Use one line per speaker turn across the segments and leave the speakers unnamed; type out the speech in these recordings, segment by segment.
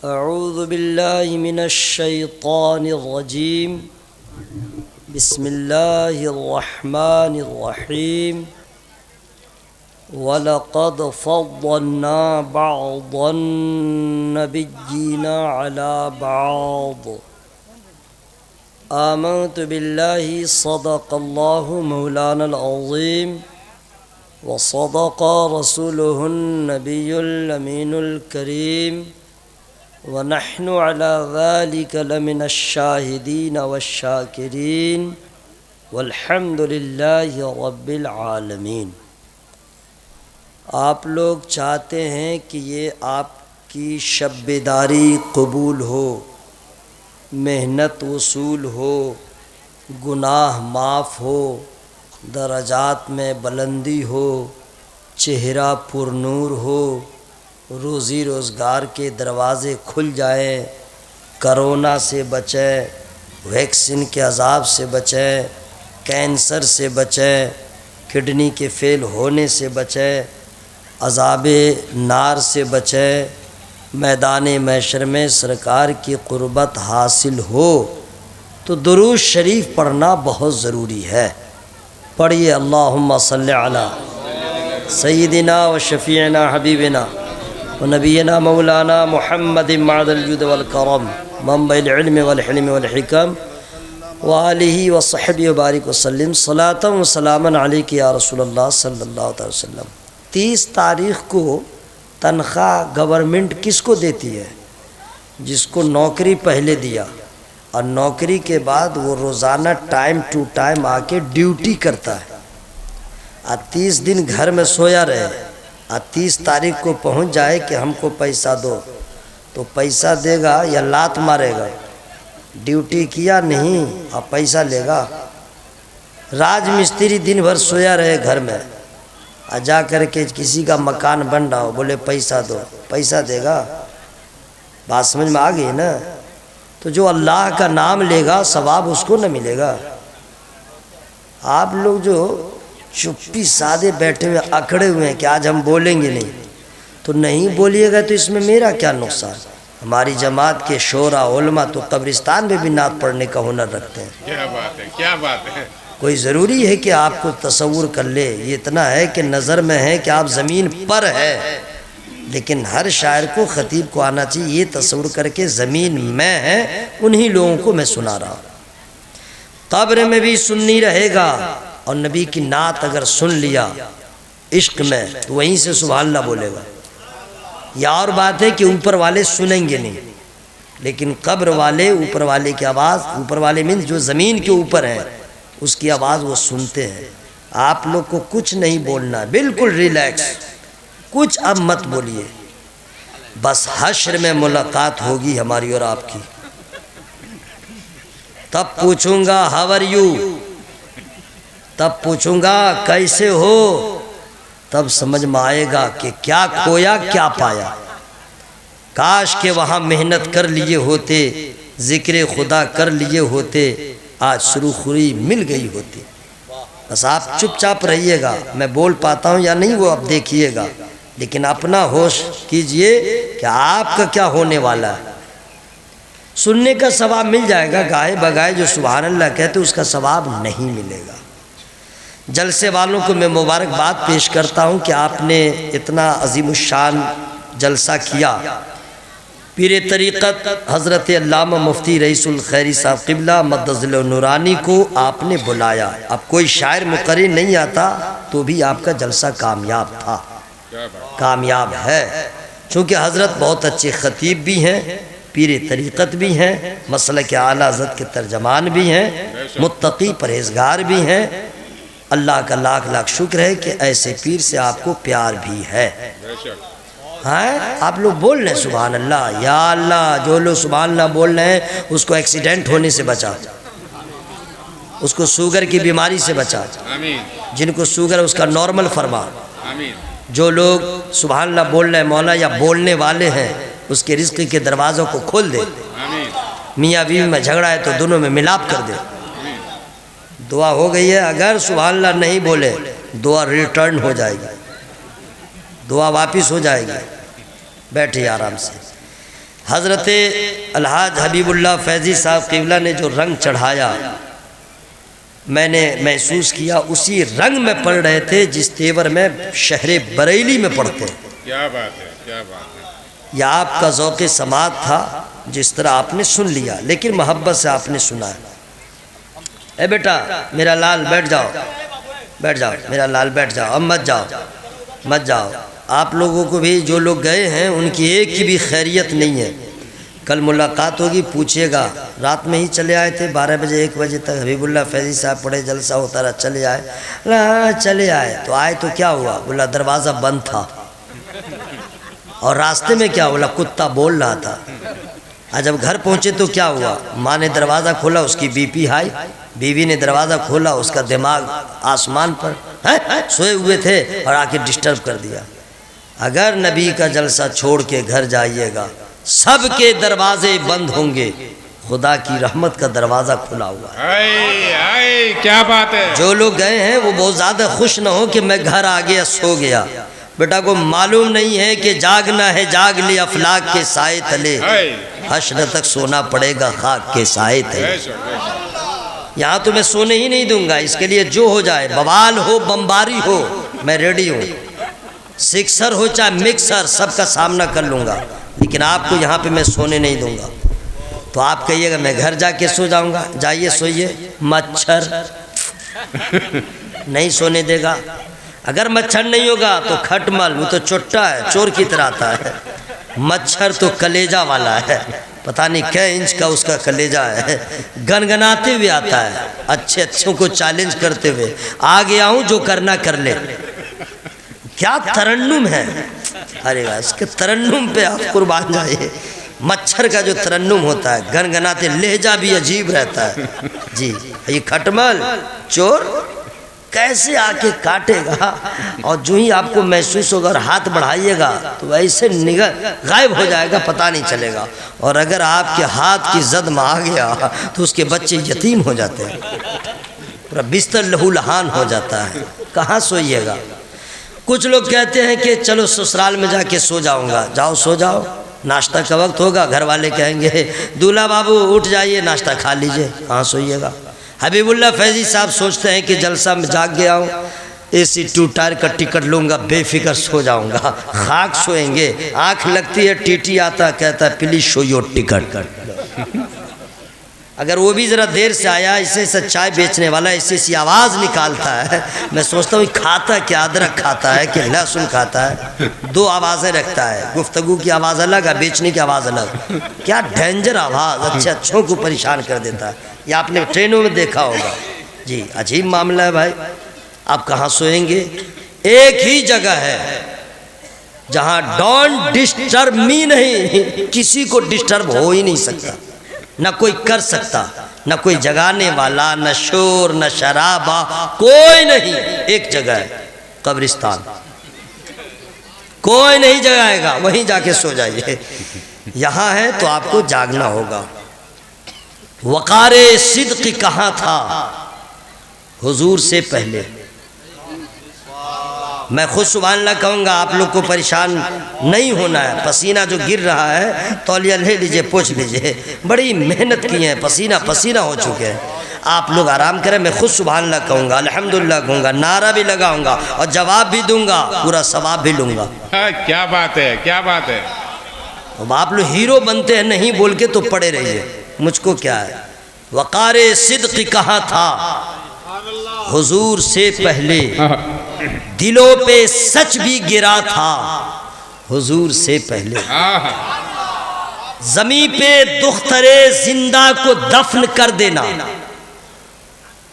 अऊज़ु बिल्लाहि मिनश्शैतानिर्रजीम बिस्मिल्लाहिर्रहमानिर्रहीम वलक़द फ़द्दलना बअदन्नबिय्यीना अला बअद आमनतु बिल्लाहि सदक़ल्लाहु मौलानल अज़ीम व सदक़ रसूलुहुन नबियुल अमीनुल करीम व नहनु अला ज़ालिका लमिनश्शाहिदीन वश्शाकिरीन वल्हम्दुलिल्लाहि रब्बिल आलमीन। आप लोग चाहते हैं कि ये आपकी शब-ए-दारी कबूल हो, मेहनत वसूल हो, गुनाह माफ़ हो, दरजात में बुलंदी हो, चेहरा पुरनूर हो, रोज़ी रोज़गार के दरवाज़े खुल जाएं, करोना से बचें, वैक्सीन के अज़ाब से बचें, कैंसर से बचें, किडनी के फ़ेल होने से बचें, अज़ाबे नार से बचें, मैदान महशर में सरकार की क़ुर्बत हासिल हो, तो दुरूद शरीफ पढ़ना बहुत ज़रूरी है। पढ़िए अल्लाहुम्मा सल्लि अला सय्यिदिना व शफ़ीअना हबीबिना व नबीना मौलाना मुहम्मदिन मअदल जुद वल करम मंबइल इल्म वल हिल्म वल हिकम व आलिहि व सहबिहि व बारिक व सल्लिम सलातन व सलामन अलैका या रसूलल्लाह सल्लल्लाहु अलैहि वसल्लम। 30 तारीख़ को तनख्वाह गवर्नमेंट किसको देती है? जिसको नौकरी पहले दिया और नौकरी के बाद वो रोज़ाना टाइम टू टाइम आके ड्यूटी करता है। 30 दिन घर में सोया रहे और 30 तारीख को पहुंच जाए कि हमको पैसा दो, तो पैसा देगा या लात मारेगा? ड्यूटी किया नहीं और पैसा लेगा? राजमिस्त्री दिन भर सोया रहे घर में और जा कर के किसी का मकान बन रहा हो, बोले पैसा दो, पैसा देगा? बात समझ में आ गई ना? तो जो अल्लाह का नाम लेगा सवाब उसको न मिलेगा। आप लोग जो चुप्पी सादे बैठे हुए अकड़े हुए हैं कि आज हम बोलेंगे नहीं, तो नहीं बोलिएगा तो इसमें मेरा क्या नुकसान? हमारी जमात के शोरा उलमा तो कब्रिस्तान में भी नात पढ़ने का हुनर रखते हैं।
क्या बात है, क्या बात है।
कोई ज़रूरी है कि आपको तसव्वुर कर ले? ये इतना है कि नज़र में है कि आप ज़मीन पर है, लेकिन हर शायर को ख़तीब को आना चाहिए ये तसव्वुर करके ज़मीन में है, उन्हीं लोगों को मैं सुना रहा हूँ। कब्र में भी सुन्नी रहेगा और नबी की नात अगर सुन लिया इश्क में तो वहीं से सुभान अल्लाह बोलेगा। या और बात है कि ऊपर वाले सुनेंगे नहीं, लेकिन कब्र वाले ऊपर वाले की आवाज़, ऊपर वाले मीन जो ज़मीन के ऊपर हैं उसकी आवाज़ वो सुनते हैं। आप लोग को कुछ नहीं बोलना, बिल्कुल रिलैक्स, कुछ अब मत बोलिए। बस हश्र में मुलाकात होगी हमारी और आपकी, तब पूछूंगा हाउ आर यू, तब पूछूंगा कैसे हो, तब समझ में आएगा कि क्या खोया क्या पाया। काश के वहाँ मेहनत कर लिए होते, जिक्र खुदा कर लिए होते, आज सुरूखुरी मिल गई होती। बस आप चुपचाप रहिएगा, मैं बोल पाता हूँ या नहीं वो आप देखिएगा, लेकिन अपना होश कीजिए कि आपका क्या होने वाला है। सुनने का सवाब मिल जाएगा, गाए बगाए जो सुभान अल्लाह कहते उसका सवाब नहीं मिलेगा। जलसे वालों को मैं मुबारकबाद पेश करता हूँ कि आपने इतना अजीमुशान जलसा किया। पीर तरीक़त हज़रत अल्लामा मुफ्ती रईसुल खैरी साहब क़िबला मद्दज़िल नूरानी को आपने बुलाया। अब कोई शायर मुक़र्री नहीं आता तो भी आपका जलसा कामयाब था, कामयाब है, चूँकि हज़रत बहुत अच्छे ख़तीब भी हैं, पीर तरीक़त भी हैं, मसलक आला हज़रत के तर्जमान भी हैं, मुत्तक़ी परहेज़गार भी हैं। अल्लाह का लाख लाख शुक्र है कि ऐसे पीर से आपको प्यार भी है। हाँ, आप लोग बोल रहे हैं सुभान अल्लाह, या अल्लाह। जो लोग सुभान अल्लाह बोल रहे हैं उसको एक्सीडेंट होने से बचा, उसको शुगर की बीमारी से बचा, जिनको शुगर उसका नॉर्मल फरमा। जो लोग सुभान अल्लाह बोल रहे हैं मौला या बोलने वाले हैं उसके रिज़्क़ के दरवाज़ों को खोल दे। मियाँ बीवी में झगड़ा है तो दोनों में मिलाप कर दे। दुआ हो गई है, अगर सुभान अल्लाह नहीं बोले दुआ रिटर्न हो जाएगी, दुआ वापिस हो जाएगी। बैठिए आराम से। हज़रत अलहाज हबीबुल्लाह फैज़ी साहब क़िबला ने जो रंग चढ़ाया, मैंने महसूस किया उसी रंग में पढ़ रहे थे जिस तेवर में शहर बरेली में पढ़ते हैं।
क्या बात है, क्या बात है।
यह आपका ज़ौक़ समात था, जिस तरह आपने सुन लिया, लेकिन मोहब्बत से आपने सुना है। ए बेटा मेरा लाल बैठ जाओ, बैठ जाओ मेरा लाल बैठ जाओ, अब मत जाओ मत जाओ। आप लोगों को भी, जो लोग गए हैं उनकी एक की भी खैरियत नहीं है। कल मुलाकात होगी, पूछिएगा। रात में ही चले आए थे, 12 बजे 1 बजे तक हबीबुल्लाह फैज़ी साहब पढ़े, जलसा होता रहा, चले आए। हाँ चले आए तो आए तो क्या हुआ? बोला दरवाज़ा बंद था। और रास्ते में क्या? बोला कुत्ता बोल रहा था। और जब घर पहुँचे तो क्या हुआ? माँ ने दरवाज़ा खोला, उसकी बीपी हाई। बीवी ने दरवाज़ा खोला, उसका दिमाग आसमान पर है, सोए हुए थे और आके डिस्टर्ब कर दिया। अगर नबी का जलसा छोड़ के घर जाइएगा, सबके दरवाजे बंद होंगे, खुदा की रहमत का दरवाज़ा खुला हुआ है।
आए, आए, क्या बात है।
जो लोग गए हैं वो बहुत ज़्यादा खुश न हो कि मैं घर आ गया, सो गया। बेटा को मालूम नहीं है कि जागना है जाग ले अफलाक के साए तले, हश्र तक सोना पड़ेगा खाक के साए तले। यहाँ तो मैं सोने ही नहीं दूंगा, इसके लिए जो हो जाए, बवाल हो बमबारी हो, मैं रेडी हूँ। सिक्सर हो चाहे मिक्सर, सबका सामना कर लूँगा, लेकिन आपको यहाँ पे मैं सोने नहीं दूंगा। तो आप कहिएगा मैं घर जाके सो जाऊँगा, जाइए सोइए। मच्छर नहीं सोने देगा। अगर मच्छर नहीं होगा तो खटमल, वो तो चुट्टा है, चोर की तरह आता है। मच्छर तो कलेजा वाला है, पता नहीं क्या इंच का उसका कलेजा है, गनगनाते हुए आता है, अच्छे अच्छों को चैलेंज करते हुए, आ गया हूँ जो करना कर ले। क्या तरन्नुम है, अरे वाह, इसके तरन्नुम पे आप कुर्बान जाइए। मच्छर का जो तरन्नुम होता है, गनगनाते, लहजा भी अजीब रहता है जी। ये खटमल चोर कैसे आके काटेगा, और जो ही आपको महसूस होगा और हाथ बढ़ाइएगा तो ऐसे निगल गायब हो जाएगा, पता नहीं चलेगा। और अगर आपके हाथ की जद में आ गया तो उसके बच्चे यतीम हो जाते हैं, पूरा बिस्तर लहूलहान हो जाता है। कहाँ सोइएगा? कुछ लोग कहते हैं कि चलो ससुराल में जाके सो जाऊंगा। जाओ सो जाओ, नाश्ता का वक्त होगा, घर वाले कहेंगे दूल्हा बाबू उठ जाइए, नाश्ता खा लीजिए। कहाँ सोइएगा? हबीबुल्लाह फैज़ी साहब सोचते हैं कि जलसा में जाग गया हूँ, AC 2 टायर का टिकट लूँगा, बेफिक्र सो जाऊँगा। खाक सोएंगे, आँख लगती है, टीटी आता, कहता है प्लीज शो योर टिकट। अगर वो भी ज़रा देर से आया, ऐसे चाय बेचने वाला ऐसी आवाज़ निकालता है, मैं सोचता हूँ खाता क्या, अदरक खाता है कि लहसुन खाता है। 2 आवाज़ें रखता है, गुफ्तगू की आवाज़ अलग है, बेचने की आवाज़ अलग। क्या डेंजर आवाज़, अच्छे अच्छों को परेशान कर देता है। ये आपने ट्रेनों में देखा होगा जी, अजीब मामला है भाई। आप कहाँ सोएंगे? एक ही जगह है जहाँ डोंट डिस्टर्ब मी नहीं, किसी को डिस्टर्ब हो ही नहीं सकता, न कोई कर सकता, न कोई जगाने वाला, न शोर, न शराबा, कोई नहीं। एक जगह है कब्रिस्तान, कोई नहीं जगाएगा, वहीं जाके सो जाइए। यहाँ है तो आपको जागना होगा। वक़ारे सिद्क़ कहाँ था? हुजूर से पहले। मैं खुद सुभान अल्लाह कहूँगा, आप लोग को परेशान नहीं होना है। पसीना जो गिर रहा है, तौलिया ले लीजिए, पोंछ लीजिए, बड़ी मेहनत की है, पसीना पसीना हो चुके हैं। आप लोग आराम करें, मैं खुद सुभान अल्लाह कहूँगा, अल्हम्दुलिल्लाह कहूँगा, नारा भी लगाऊंगा और जवाब भी दूंगा, पूरा सवाब भी लूँगा।
क्या बात है, क्या बात है।
अब आप लोग हीरो बनते हैं, नहीं बोल के तो पड़े रहिए, मुझको क्या है। वक़ारे सिद्क़ कहाँ था? हुजूर से पहले। दिलों पे सच भी गिरा था हुजूर से पहले। ज़मीं पे दुख्तरे जिंदा को दफन कर देना।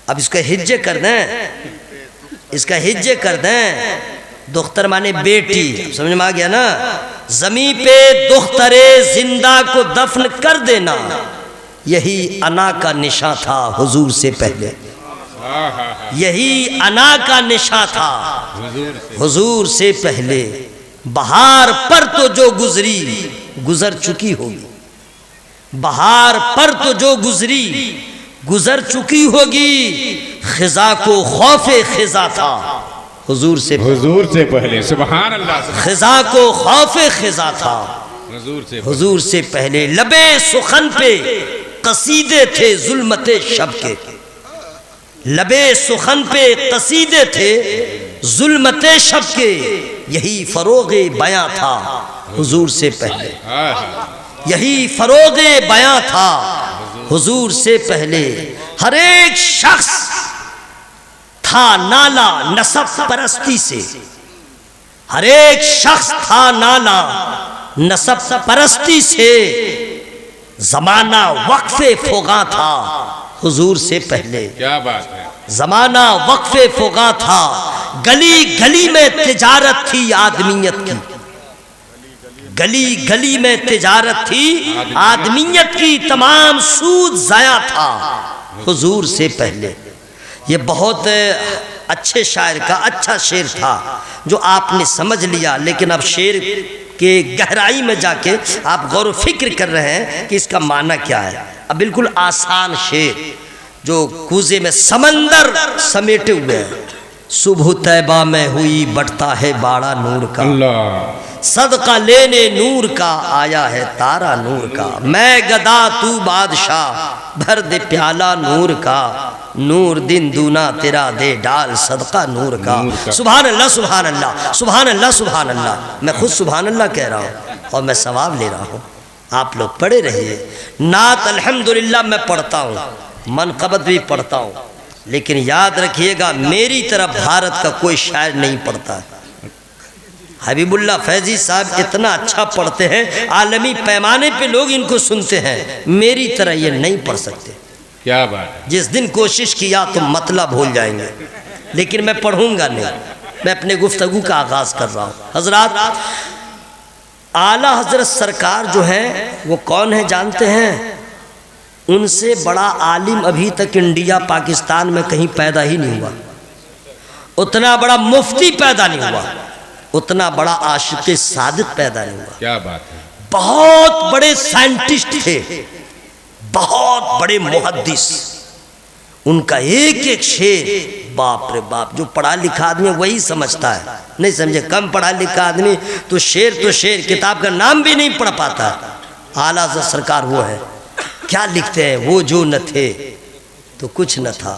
अब इसका हिज्जे कर दें, इसका हिज्जे कर दें। दुख्तर माने बेटी, समझ में आ गया ना? ज़मीं पे दुख्तरे जिंदा को दफन कर देना, यही अना का निशा था हुजूर से पहले। यही अना का निशा था हुजूर से पहले। बहार पर तो जो गुजरी गुजर चुकी होगी, बहार पर तो जो गुजरी गुजर चुकी होगी। खिजा को खौफे खिजा था हुजूर से पहले।
सुभान अल्लाह।
खिजा को खौफे खिजा था हुजूर से पहले लबे सुखन पे कसीदे थे जुल्मते शब के, लबे सुखन पे कसीदे थे जुल्मते शब के, यही फरोगे बयां था हुजूर से पहले, यही फरोगे बयां था हुजूर से पहले। हर एक शख्स था नाला नसब परस्ती से, हर एक शख्स था नाला नसब परस्ती से, जमाना वक्फे फोगा था हुजूर से पहले।
क्या बात है।
जमाना वक्फे फोगा था, गली गली में तिजारत थी आदमियत की, गली गली में तिजारत थी आदमियत की, तमाम सूद जाया था हुजूर से पहले। ये बहुत अच्छे शायर का अच्छा शेर था जो आपने समझ लिया, लेकिन अब शेर के गहराई में जाके आप गौर फिक्र कर रहे हैं कि इसका माना क्या है। अब बिल्कुल आसान शेर जो कूजे में समंदर समेटे हुए हैं। सुबह तैबा में हुई बटता है बाड़ा नूर का, सदका लेने नूर का आया है तारा नूर का, मैं गदा तू बादशाह भर दे प्याला नूर का, नूर दिन दूना तेरा दे डाल सदका नूर का। सुभान अल्लाह सुभान अल्लाह सुभान अल्लाह सुभान अल्लाह। मैं खुद सुभान अल्लाह कह रहा हूँ और मैं सवाब ले रहा हूँ, आप लोग पढ़े रहिए। नात अल्हम्दुलिल्लाह मैं पढ़ता हूँ, मनक़बत भी पढ़ता हूँ, लेकिन याद रखिएगा मेरी तरफ भारत का कोई शायर नहीं पढ़ता है। हबीबुल्लाह फैजी साहब इतना अच्छा पढ़ते हैं, आलमी पैमाने पे लोग इनको सुनते हैं, मेरी तरह ये नहीं पढ़ सकते।
क्या बात है।
जिस दिन कोशिश किया तो मतलब भूल जाएंगे, लेकिन मैं पढ़ूंगा नहीं। मैं अपने गुफ्तगू का आगाज कर रहा हूँ। हजरात, आला हजरत सरकार जो हैं वो कौन है जानते हैं? उनसे बड़ा आलिम अभी तक इंडिया पाकिस्तान में कहीं पैदा ही नहीं हुआ। उतना बड़ा मुफ्ती पैदा नहीं हुआ, उतना बड़ा आशिक़ सादिक पैदा नहीं हुआ।
क्या बात है।
बहुत बड़े साइंटिस्ट थे, बहुत बड़े मुहद्दिस। उनका एक एक शेर, बाप रे बाप, जो पढ़ा लिखा आदमी वही समझता है, नहीं समझे कम पढ़ा लिखा आदमी तो शेर किताब का नाम भी नहीं पढ़ पाता। आला हज़रत सरकार वो है, क्या लिखते हैं? वो जो न थे तो कुछ न था,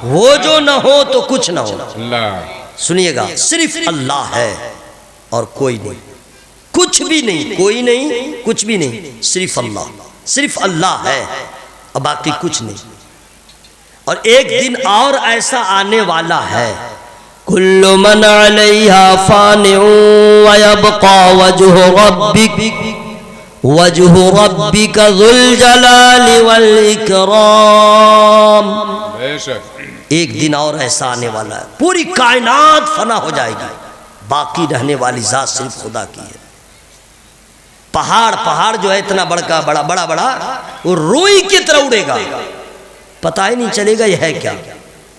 वो जो न हो तो कुछ न हो। सुनिएगा, सिर्फ अल्लाह है और कोई नहीं, कुछ भी नहीं, कोई नहीं, कुछ भी नहीं, सिर्फ अल्लाह, सिर्फ अल्लाह है और बाकी कुछ नहीं। और एक दिन और ऐसा आने वाला है, कुल्लु मन अलैहा फानिउ व यबका वजहु रब्बिक वजहु रब्बिका ज़ुल जलाली वल इकराम। एक दिन और ऐसा आने वाला है, पूरी कायनात फना हो जाएगी, बाकी रहने वाली जात सिर्फ खुदा की है। पहाड़ जो है इतना बड़ा बड़ा वो रुई की तरह उड़ेगा, पता ही नहीं चलेगा यह है क्या।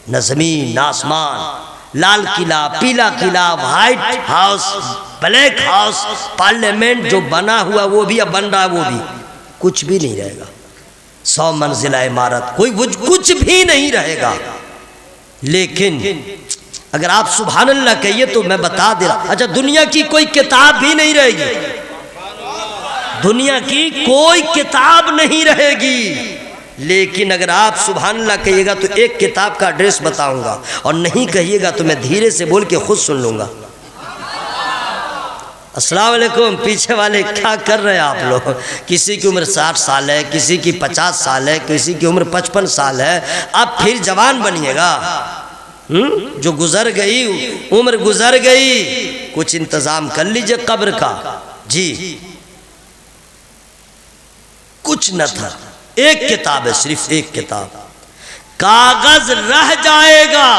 न जमीन न आसमान, लाल किला, पीला किला, white house, black house, parliament जो बना हुआ वो भी अब बन रहा है, वो भी कुछ भी नहीं रहेगा। 100 मंजिला इमारत, कोई कुछ भी नहीं रहेगा। लेकिन अगर आप सुभान अल्लाह कहिए तो मैं बता दे रहा, अच्छा दुनिया की कोई किताब भी नहीं रहेगी, दुनिया की कोई किताब नहीं रहेगी। लेकिन अगर आप सुभान अल्लाह कहिएगा तो एक किताब का एड्रेस बताऊंगा, और नहीं कहिएगा तो मैं धीरे से बोल के खुद सुन लूंगा। अस्सलाम वालेकुम। पीछे वाले क्या कर रहे हैं आप लोग? किसी की उम्र 60 साल है, किसी की 50 साल है, किसी की उम्र 55 साल है। अब फिर जवान बनिएगा। जो गुजर गई उम्र गुजर गई, कुछ इंतजाम कर लीजिए कब्र का। जी कुछ न था, एक किताब है, सिर्फ एक किताब, कागज रह जाएगा।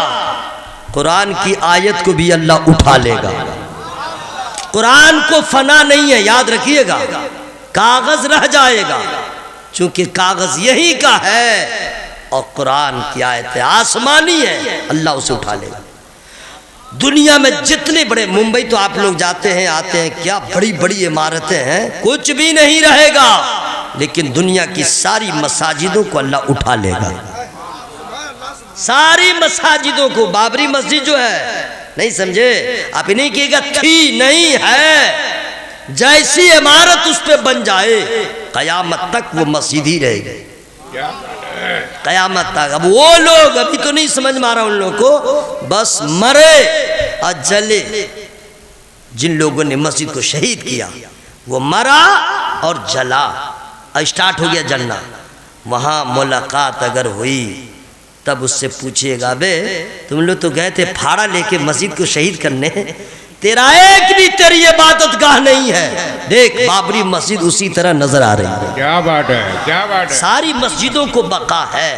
कुरान की आयत को भी अल्लाह उठा लेगा। कुरान को फना नहीं है, याद रखिएगा, कागज रह जाएगा, क्योंकि कागज यही का है और कुरान की आयत आसमानी है, अल्लाह उसे उठा लेगा। दुनिया में जितने बड़े, मुंबई तो आप लोग जाते हैं आते हैं, क्या बड़ी बड़ी इमारतें हैं, कुछ भी नहीं रहेगा। लेकिन दुनिया की सारी मसाजिदों को अल्लाह उठा लेगा, सारी मसाजिदों को। बाबरी मस्जिद जो है, नहीं समझे आप, नहीं कहिएगा थी, नहीं है, जैसी इमारत उस पे बन जाए कयामत तक वो मस्जिद ही रहेगी,
क्या बात है।
कयामत तक। अब वो लोग अभी तो नहीं समझ में आ रहा उन लोगों को, बस मरे और जले। जिन लोगों ने मस्जिद को शहीद किया वो मरा और जला और स्टार्ट हो गया जलना। वहाँ मुलाकात अगर हुई तब उससे पूछिएगा, बे तुम लोग तो गए थे फाड़ा लेके मस्जिद को शहीद करने, तेरा एक भी तेरी इबादत गाह नहीं है। देख बाबरी मस्जिद उसी तरह नजर आ रही है।
क्या बात है, क्या बात है।
सारी मस्जिदों को बका है।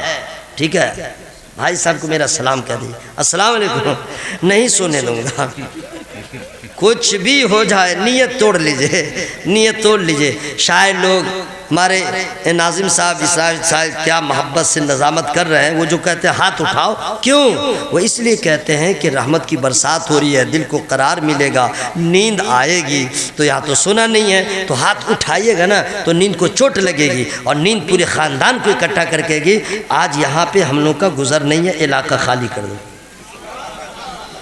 ठीक है, भाई साहब को मेरा सलाम कह दीजिए, अस्सलाम वालेकुम। नहीं सोने दूंगा, कुछ भी हो जाए नीयत तोड़ लीजिए, नीयत तोड़ लीजिए। शायद लोग हमारे नाजिम साहब इसराइल साहब क्या मोहब्बत से नज़ामत कर रहे हैं। वो जो कहते हैं हाथ उठाओ, क्यों? वो इसलिए कहते हैं कि रहमत की बरसात हो रही है, दिल को करार मिलेगा, नींद आएगी। तो यहाँ तो सुना नहीं है तो हाथ उठाइएगा ना तो नींद को चोट लगेगी और नींद पूरे ख़ानदान को इकट्ठा करकेगी। आज यहाँ पे हम लोग का गुजर नहीं है, इलाका खाली कर दो,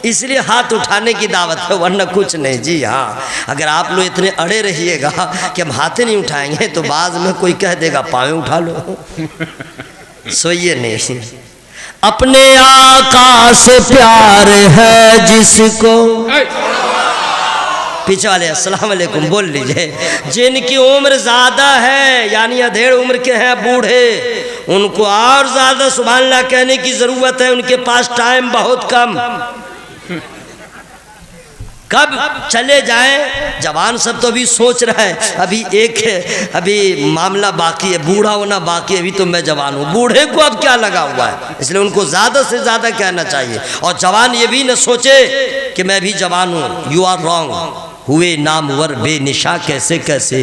इसलिए हाथ उठाने की दावत है, वरना कुछ नहीं। जी हाँ, अगर आप लोग इतने अड़े रहिएगा कि हम हाथ नहीं उठाएंगे तो बाद में कोई कह देगा पाँव उठा लो। सोइए नहीं। अपने आका से प्यार है जिसको, पीछे वाले अस्सलाम वालेकुम बोल लीजिए। जिनकी उम्र ज़्यादा है यानी अधेड़ उम्र के हैं बूढ़े, उनको और ज़्यादा सुभान अल्लाह कहने की ज़रूरत है। उनके पास टाइम बहुत कम, कब चले जाएं। जवान सब तो अभी सोच रहा है अभी मामला बाकी है, बूढ़ा होना बाकी है, अभी तो मैं जवान हूँ। बूढ़े को अब क्या लगा हुआ है, इसलिए उनको ज़्यादा से ज़्यादा कहना चाहिए। और जवान ये भी न सोचे कि मैं भी जवान हूँ। You are wrong. हुए नामवर बेनिशा कैसे कैसे,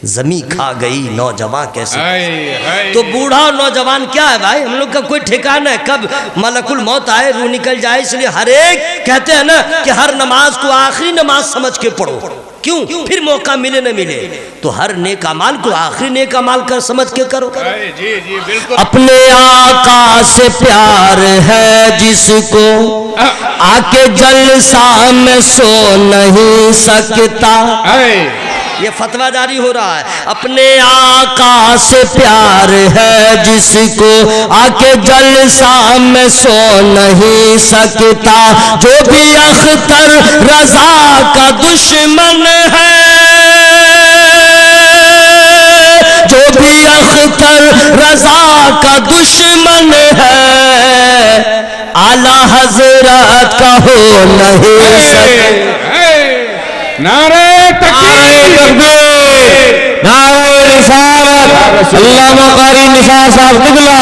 जमी खा गई नौजवान कैसे। तो बूढ़ा और नौजवान क्या है भाई, हम लोग का कोई ठिकाना है कब मलकुल मौत आए, रूह निकल जाए। इसलिए हर एक कहते हैं ना कि हर नमाज को आखिरी नमाज समझ के पढ़ो। क्यों? फिर मौका मिले न मिले तो हर नेक अमाल को आखिरी नेक अमाल कर समझ के करो।
जी जी बिल्कुल।
अपने आका से प्यार है जिसको, आके जलसा में सो नहीं सकता। ये फतवा जारी हो रहा है। अपने आका से प्यार है जिसको, आके जलसा में सो नहीं सकता। जो भी अख्तर रजा का दुश्मन है, जो भी अख्तर रजा का दुश्मन है, आला हजरत का हो नहीं सकता।
नारे तकबीर,
नारे रिसालत, अल्लामा कारी निसार साहब किबला,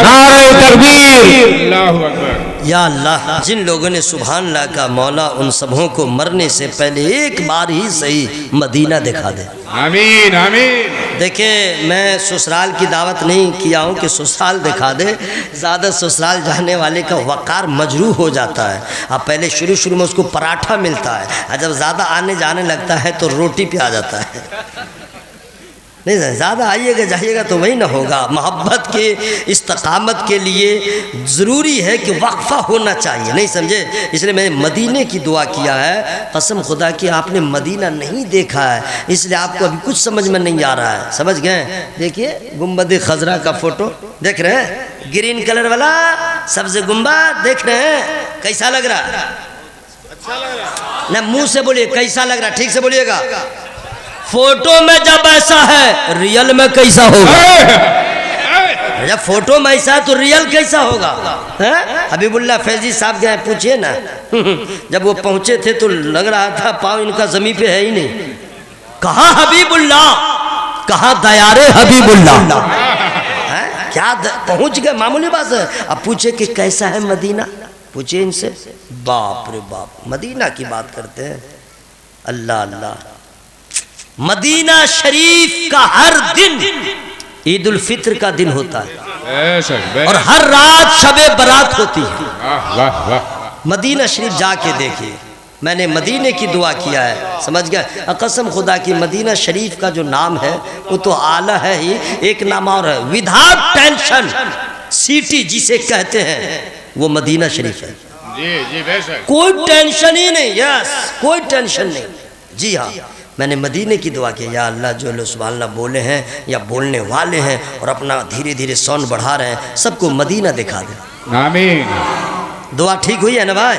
नारे तकबीर।
अल्लाहु अकबर।
या अल्लाह, जिन लोगों ने सुभान अल्लाह का मौला उन सबों को मरने से पहले एक बार ही सही मदीना दिखा दे।
आमीन आमीन।
देखिए, मैं ससुराल की दावत नहीं किया हूँ कि ससुराल दिखा दे। ज़्यादा ससुराल जाने वाले का वक़ार मजरूह हो जाता है। अब पहले शुरू में उसको पराठा मिलता है और जब ज़्यादा आने जाने लगता है तो रोटी पे आ जाता है। नहीं, ज़्यादा आइएगा जाइएगा तो वही ना होगा। मोहब्बत के इस्तकामत के लिए ज़रूरी है कि वक्फ़ा होना चाहिए, नहीं समझे। इसलिए मैंने मदीने की दुआ किया है। कसम खुदा की आपने मदीना नहीं देखा है इसलिए आपको अभी कुछ समझ में नहीं आ रहा है। समझ गए? देखिए गुम्बद खजरा का फ़ोटो देख रहे हैं, ग्रीन कलर वाला सब्ज़ गुम्बद देख रहे हैं, कैसा लग रहा है? अच्छा लग रहा है ना? मुँह से बोलिए कैसा लग रहा है, ठीक से बोलिएगा। फोटो में जब ऐसा है रियल में कैसा होगा? जब फोटो में ऐसा है तो रियल कैसा होगा? हबीबुल्लाह फैजी साहब गए, पूछिए ना। जब वो पहुंचे थे तो लग रहा था पाँव इनका जमीन पे है ही नहीं। कहाँ हबीबुल्लाह, कहाँ दयारे हबीबुल्लाह, क्या पहुंच गए, मामूली बात है। अब पूछे कि कैसा है मदीना, पूछिए इनसे। बाप रे बाप, मदीना की बात करते हैं। अल्लाह अल्लाह। मदीना शरीफ का हर दिन ईद उल फित्र का दिन होता है और हर रात शबे बरात होती है।
वाह वाह।
मदीना शरीफ जाके देखिए। मैंने मदीने की दुआ किया है, समझ गया। कसम खुदा की मदीना शरीफ का जो नाम है वो तो आला है ही, एक नाम और है विदाउट टेंशन सिटी जिसे कहते हैं वो मदीना शरीफ है।
जी जी बेशक।
कोई टेंशन ही नहीं, यस कोई टेंशन नहीं। जी हाँ, मैंने मदीने की दुआ की, या अल्लाह जो लोग सुभान अल्लाह बोले हैं या बोलने वाले हैं और अपना धीरे धीरे साउंड बढ़ा रहे हैं, सबको मदीना दिखा दे।
आमीन।
दुआ ठीक हुई है ना भाई?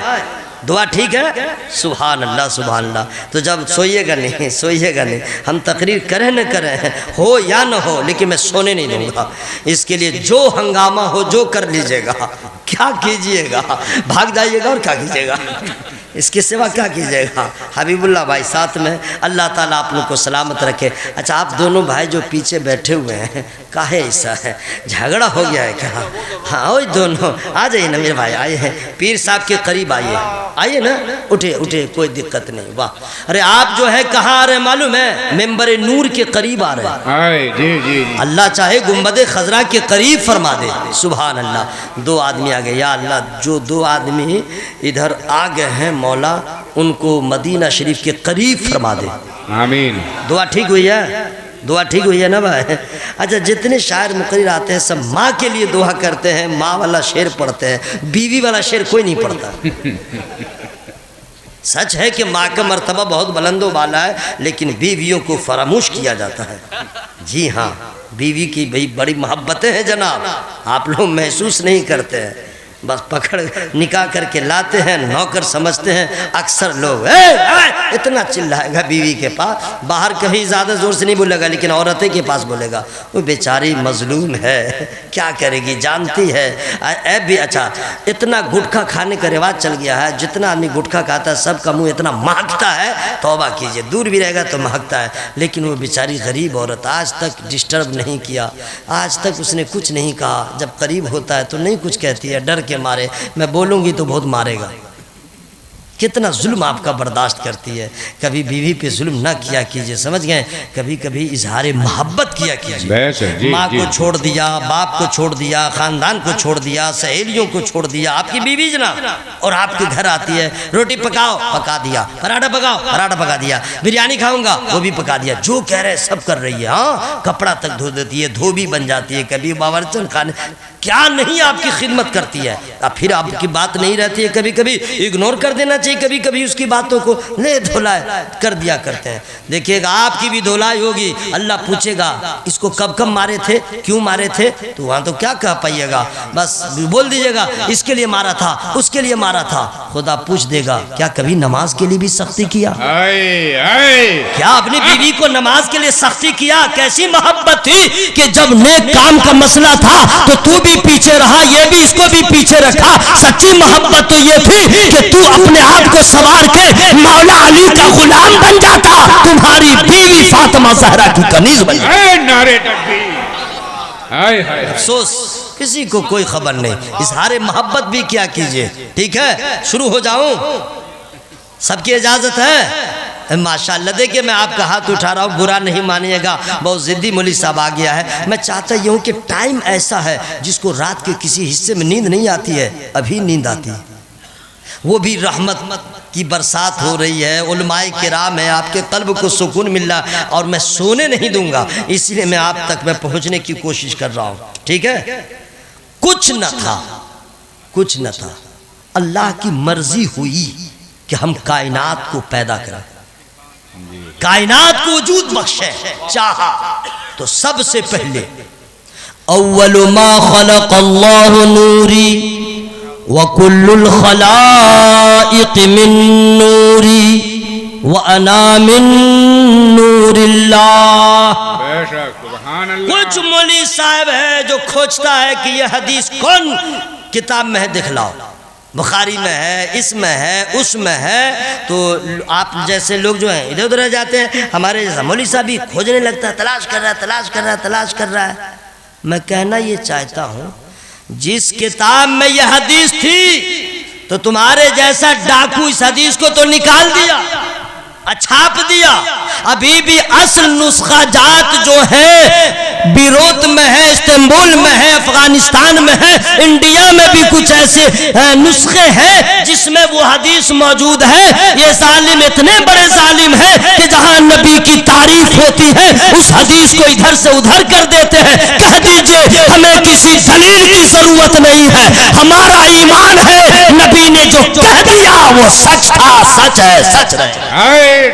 दुआ ठीक है? सुभान अल्लाह सुभान अल्लाह। तो जब सोइएगा नहीं, सोइएगा नहीं, हम तकरीर करें न करें, हो या न हो, लेकिन मैं सोने नहीं दूंगा। इसके लिए जो हंगामा हो जो कर लीजिएगा, क्या कीजिएगा, भाग जाइएगा और क्या कीजिएगा, इसके सिवा क्या कीजिएगा। हबीबुल्लाह भाई साथ में, अल्लाह ताला आप लोग को सलामत रखे। अच्छा, आप दोनों भाई जो पीछे बैठे हुए हैं, काहे ऐसा है, झगड़ा हो गया है क्या? हाँ वही दोनों आ जाइए ना मेरे भाई, आए हैं पीर साहब के करीब, आइए आइए ना, उठे उठे, कोई दिक्कत नहीं। वाह, अरे आप जो है कहाँ आ रहे हैं मालूम है? मेंबर नूर के करीब आ रहे हैं।
जी जी जी।
अल्लाह चाहे गुंबद खजरा के करीब फरमा दे। सुभान अल्लाह। दो आदमी आ गए, या अल्लाह जो दो आदमी इधर आ गए हैं मौला, उनको मदीना शरीफ के करीब फरमा दे।
आमीन।
दुआ ठीक हुई है? दुआ ठीक हुई है ना भाई? अच्छा, जितने शायर मुकर्रिर आते हैं सब माँ के लिए दुआ करते हैं, माँ वाला शेर पढ़ते हैं, बीवी वाला शेर कोई नहीं पढ़ता। सच है कि माँ का मर्तबा बहुत बुलंदो वाला है, लेकिन बीवियों को फरामोश किया जाता है। जी हाँ, बीवी की भाई बड़ी मोहब्बतें हैं जनाब, आप लोग महसूस नहीं करते हैं, बस पकड़ निकाह करके लाते हैं, नौकर समझते हैं अक्सर लोग। इतना चिल्लाएगा बीवी के पास, बाहर कहीं ज़्यादा ज़ोर से नहीं बोलेगा, लेकिन औरतें के पास बोलेगा। वो बेचारी मजलूम है, क्या करेगी, जानती है ऐ भी। अच्छा, इतना गुटखा खाने का रिवाज चल गया है, जितना आदमी गुटखा खाता है सबका मुंह इतना महकता है, तौबा कीजिए, दूर भी रहेगा तो महकता है। लेकिन वो बेचारी गरीब औरत आज तक डिस्टर्ब नहीं किया, आज तक उसने कुछ नहीं कहा। जब करीब होता है तो नहीं कुछ कहती है, डर के मारे, मैं बोलूंगी तो बहुत मारेगा। कितना जुल्म आपका बर्दाश्त करती है। कभी बीवी पे जुल्म ना किया कीजिए, समझ गए? कभी कभी इजहार मोहब्बत किया कीजिए। माँ को छोड़ दिया, बाप को छोड़ दिया, खानदान को छोड़ दिया, सहेलियों को छोड़ दिया, आपकी बीवी जनाब, और आपके घर आती है, रोटी पकाओ, पका दिया, पराठा पकाओ, पराठा पका दिया, बिरयानी खाऊंगा, वो भी पका दिया, जो कह रहे सब कर रही है। हाँ, कपड़ा तक धो देती है, धोबी बन जाती है, कभी बावर्चन खाने, क्या नहीं आपकी खिदमत करती है। अब फिर आपकी बात नहीं रहती है, कभी कभी इग्नोर कर देना चाहिए, कभी कभी उसकी बातों को ले धोलाई कर दिया करते हैं। देखिएगा आपकी भी धोलाई होगी, अल्लाह पूछेगा इसको कब कब मारे थे, क्यों मारे थे, तो वहां तो क्या कह पाइएगा, बस बोल दीजिएगा इसके लिए मारा था, उसके लिए मारा था। खुदा पूछ देगा क्या कभी नमाज के लिए भी सख्ती किया? क्या अपनी बीवी को नमाज के लिए सख्ती किया? कैसी मोहब्बत थी कि जब नेक काम का मसला था तो तू भी पीछे रहा, ये भी इसको भी पीछे रखा। सच्ची मोहब्बत तो ये थी कि तू अपने आप को सवार के मौला अली का गुलाम बन जाता, तुम्हारी बीवी फातिमा ज़हरा की कनीज बन जाती। अफसोस किसी को कोई खबर नहीं, इजहार मोहब्बत भी क्या कीजिए। ठीक है, शुरू हो जाऊं? सबकी इजाजत है? माशाअल्लाह। देखिए मैं आपका हाथ उठा रहा हूँ, बुरा नहीं मानिएगा, बहुत ज़िद्दी मौलवी साहब आ गया है। मैं चाहता हूँ कि टाइम ऐसा है जिसको रात के किसी हिस्से में नींद नहीं आती है, अभी नींद आती है, वो भी रहमत की बरसात हो रही है, उलमाए किराम है, आपके कल्ब को सुकून मिल रहा है, और मैं सोने नहीं दूंगा, इसलिए मैं आप तक मैं पहुँचने की कोशिश कर रहा हूँ। ठीक है, कुछ न था, कुछ न था, अल्लाह की मर्जी हुई कि हम कायनात को पैदा करें, कायनात को वजूद बख्शे, चाहा तो सबसे पहले अव्वलु मा खलक़ल्लाहु नूरी व कुल्लुल खलाइक़ मिन नूरी व अना मिन नूरिल्लाह। कुछ मौलवी साहब है जो खोजता है कि यह हदीस कौन किताब में है, दिखलाओ, बुखारी में है, इसमें है, उसमें है। तो आप जैसे लोग जो हैं इधर उधर जाते हैं, हमारे जैसा मौलवी साहब भी खोजने लगता है, तलाश कर रहा है, तलाश कर रहा है, तलाश कर रहा है। मैं कहना ये चाहता हूँ, जिस किताब में यह हदीस थी तो तुम्हारे जैसा डाकू इस हदीस को तो निकाल दिया, छाप दिया। अभी भी असल नुस्खा जात जो है बीरूत में है, इस्तांबुल में है, अफगानिस्तान में है, इंडिया में भी कुछ ऐसे नुस्खे हैं जिसमें वो हदीस मौजूद है। ये जालिम इतने बड़े जालिम हैं कि जहां नबी की तारीफ होती है उस हदीस को इधर से उधर कर देते हैं। कह दीजिए हमें किसी दलील की जरूरत नहीं है, हमारा ईमान है नबी ने जो कह दिया वो सच था, सच है, सच रहे।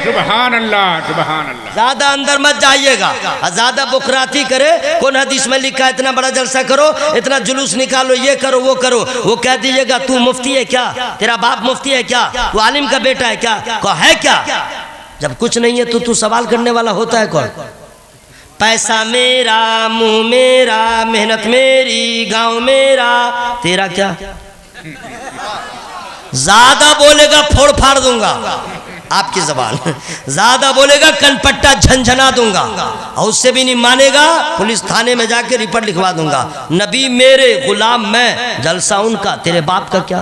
सुभान अल्लाह, सुभान अल्लाह।
ज्यादा अंदर मत जाइएगा, ज्यादा बुकराती करे। कौन हदीस में लिखा है इतना बड़ा जलसा करो, इतना जुलूस निकालो, ये करो वो करो, वो कह दीजिएगा तू मुफ्ती है क्या, तेरा बाप मुफ्ती है क्या, तू आलिम का बेटा है क्या, है क्या? जब कुछ नहीं है तो तू सवाल करने वाला होता है कौन? पैसा मेरा, मुंह मेरा, मेहनत मेरी, गांव मेरा, तेरा क्या? ज्यादा बोलेगा फोड़ फाड़ दूंगा आपकी जबान, ज्यादा बोलेगा कनपट्टा झंझना दूंगा, और उससे भी नहीं मानेगा पुलिस थाने में जाके रिपोर्ट लिखवा दूंगा। नबी मेरे, गुलाम मैं, जलसा उनका, तेरे बाप का क्या?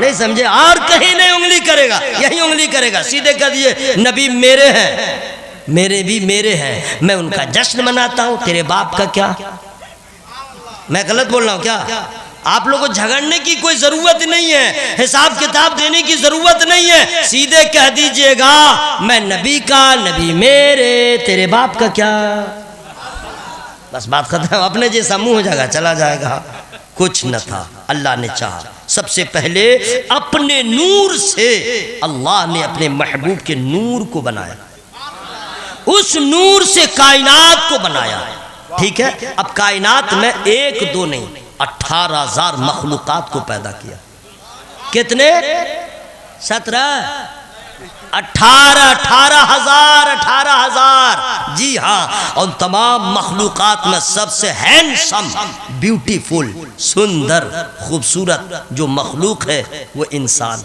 नहीं समझे? और कहीं नहीं उंगली करेगा, यही उंगली करेगा। सीधे कह दिए नबी मेरे हैं, मेरे भी मेरे हैं, मैं उनका जश्न मनाता हूं, तेरे बाप का क्या? मैं गलत बोल रहा हूं क्या? आप लोगों को झगड़ने की कोई जरूरत नहीं है, हिसाब किताब देने की जरूरत नहीं है। सीधे कह दीजिएगा मैं नबी का, नबी मेरे, तेरे बाप का क्या? बस बात खत्म। अपने जैसा मुंह हो जाएगा, चला जाएगा। कुछ न था, अल्लाह ने चाहा। सबसे पहले अपने नूर से अल्लाह ने अपने महबूब के नूर को बनाया, उस नूर से कायनात को बनाया। ठीक है, अब कायनात में एक दो नहीं 18,000 मखलूकात को पैदा किया। कितने? 17, 18,000 जी हाँ। और तमाम मखलूकात में सबसे हैंडसम, ब्यूटीफुल, सुंदर, खूबसूरत जो मखलूक है वो इंसान।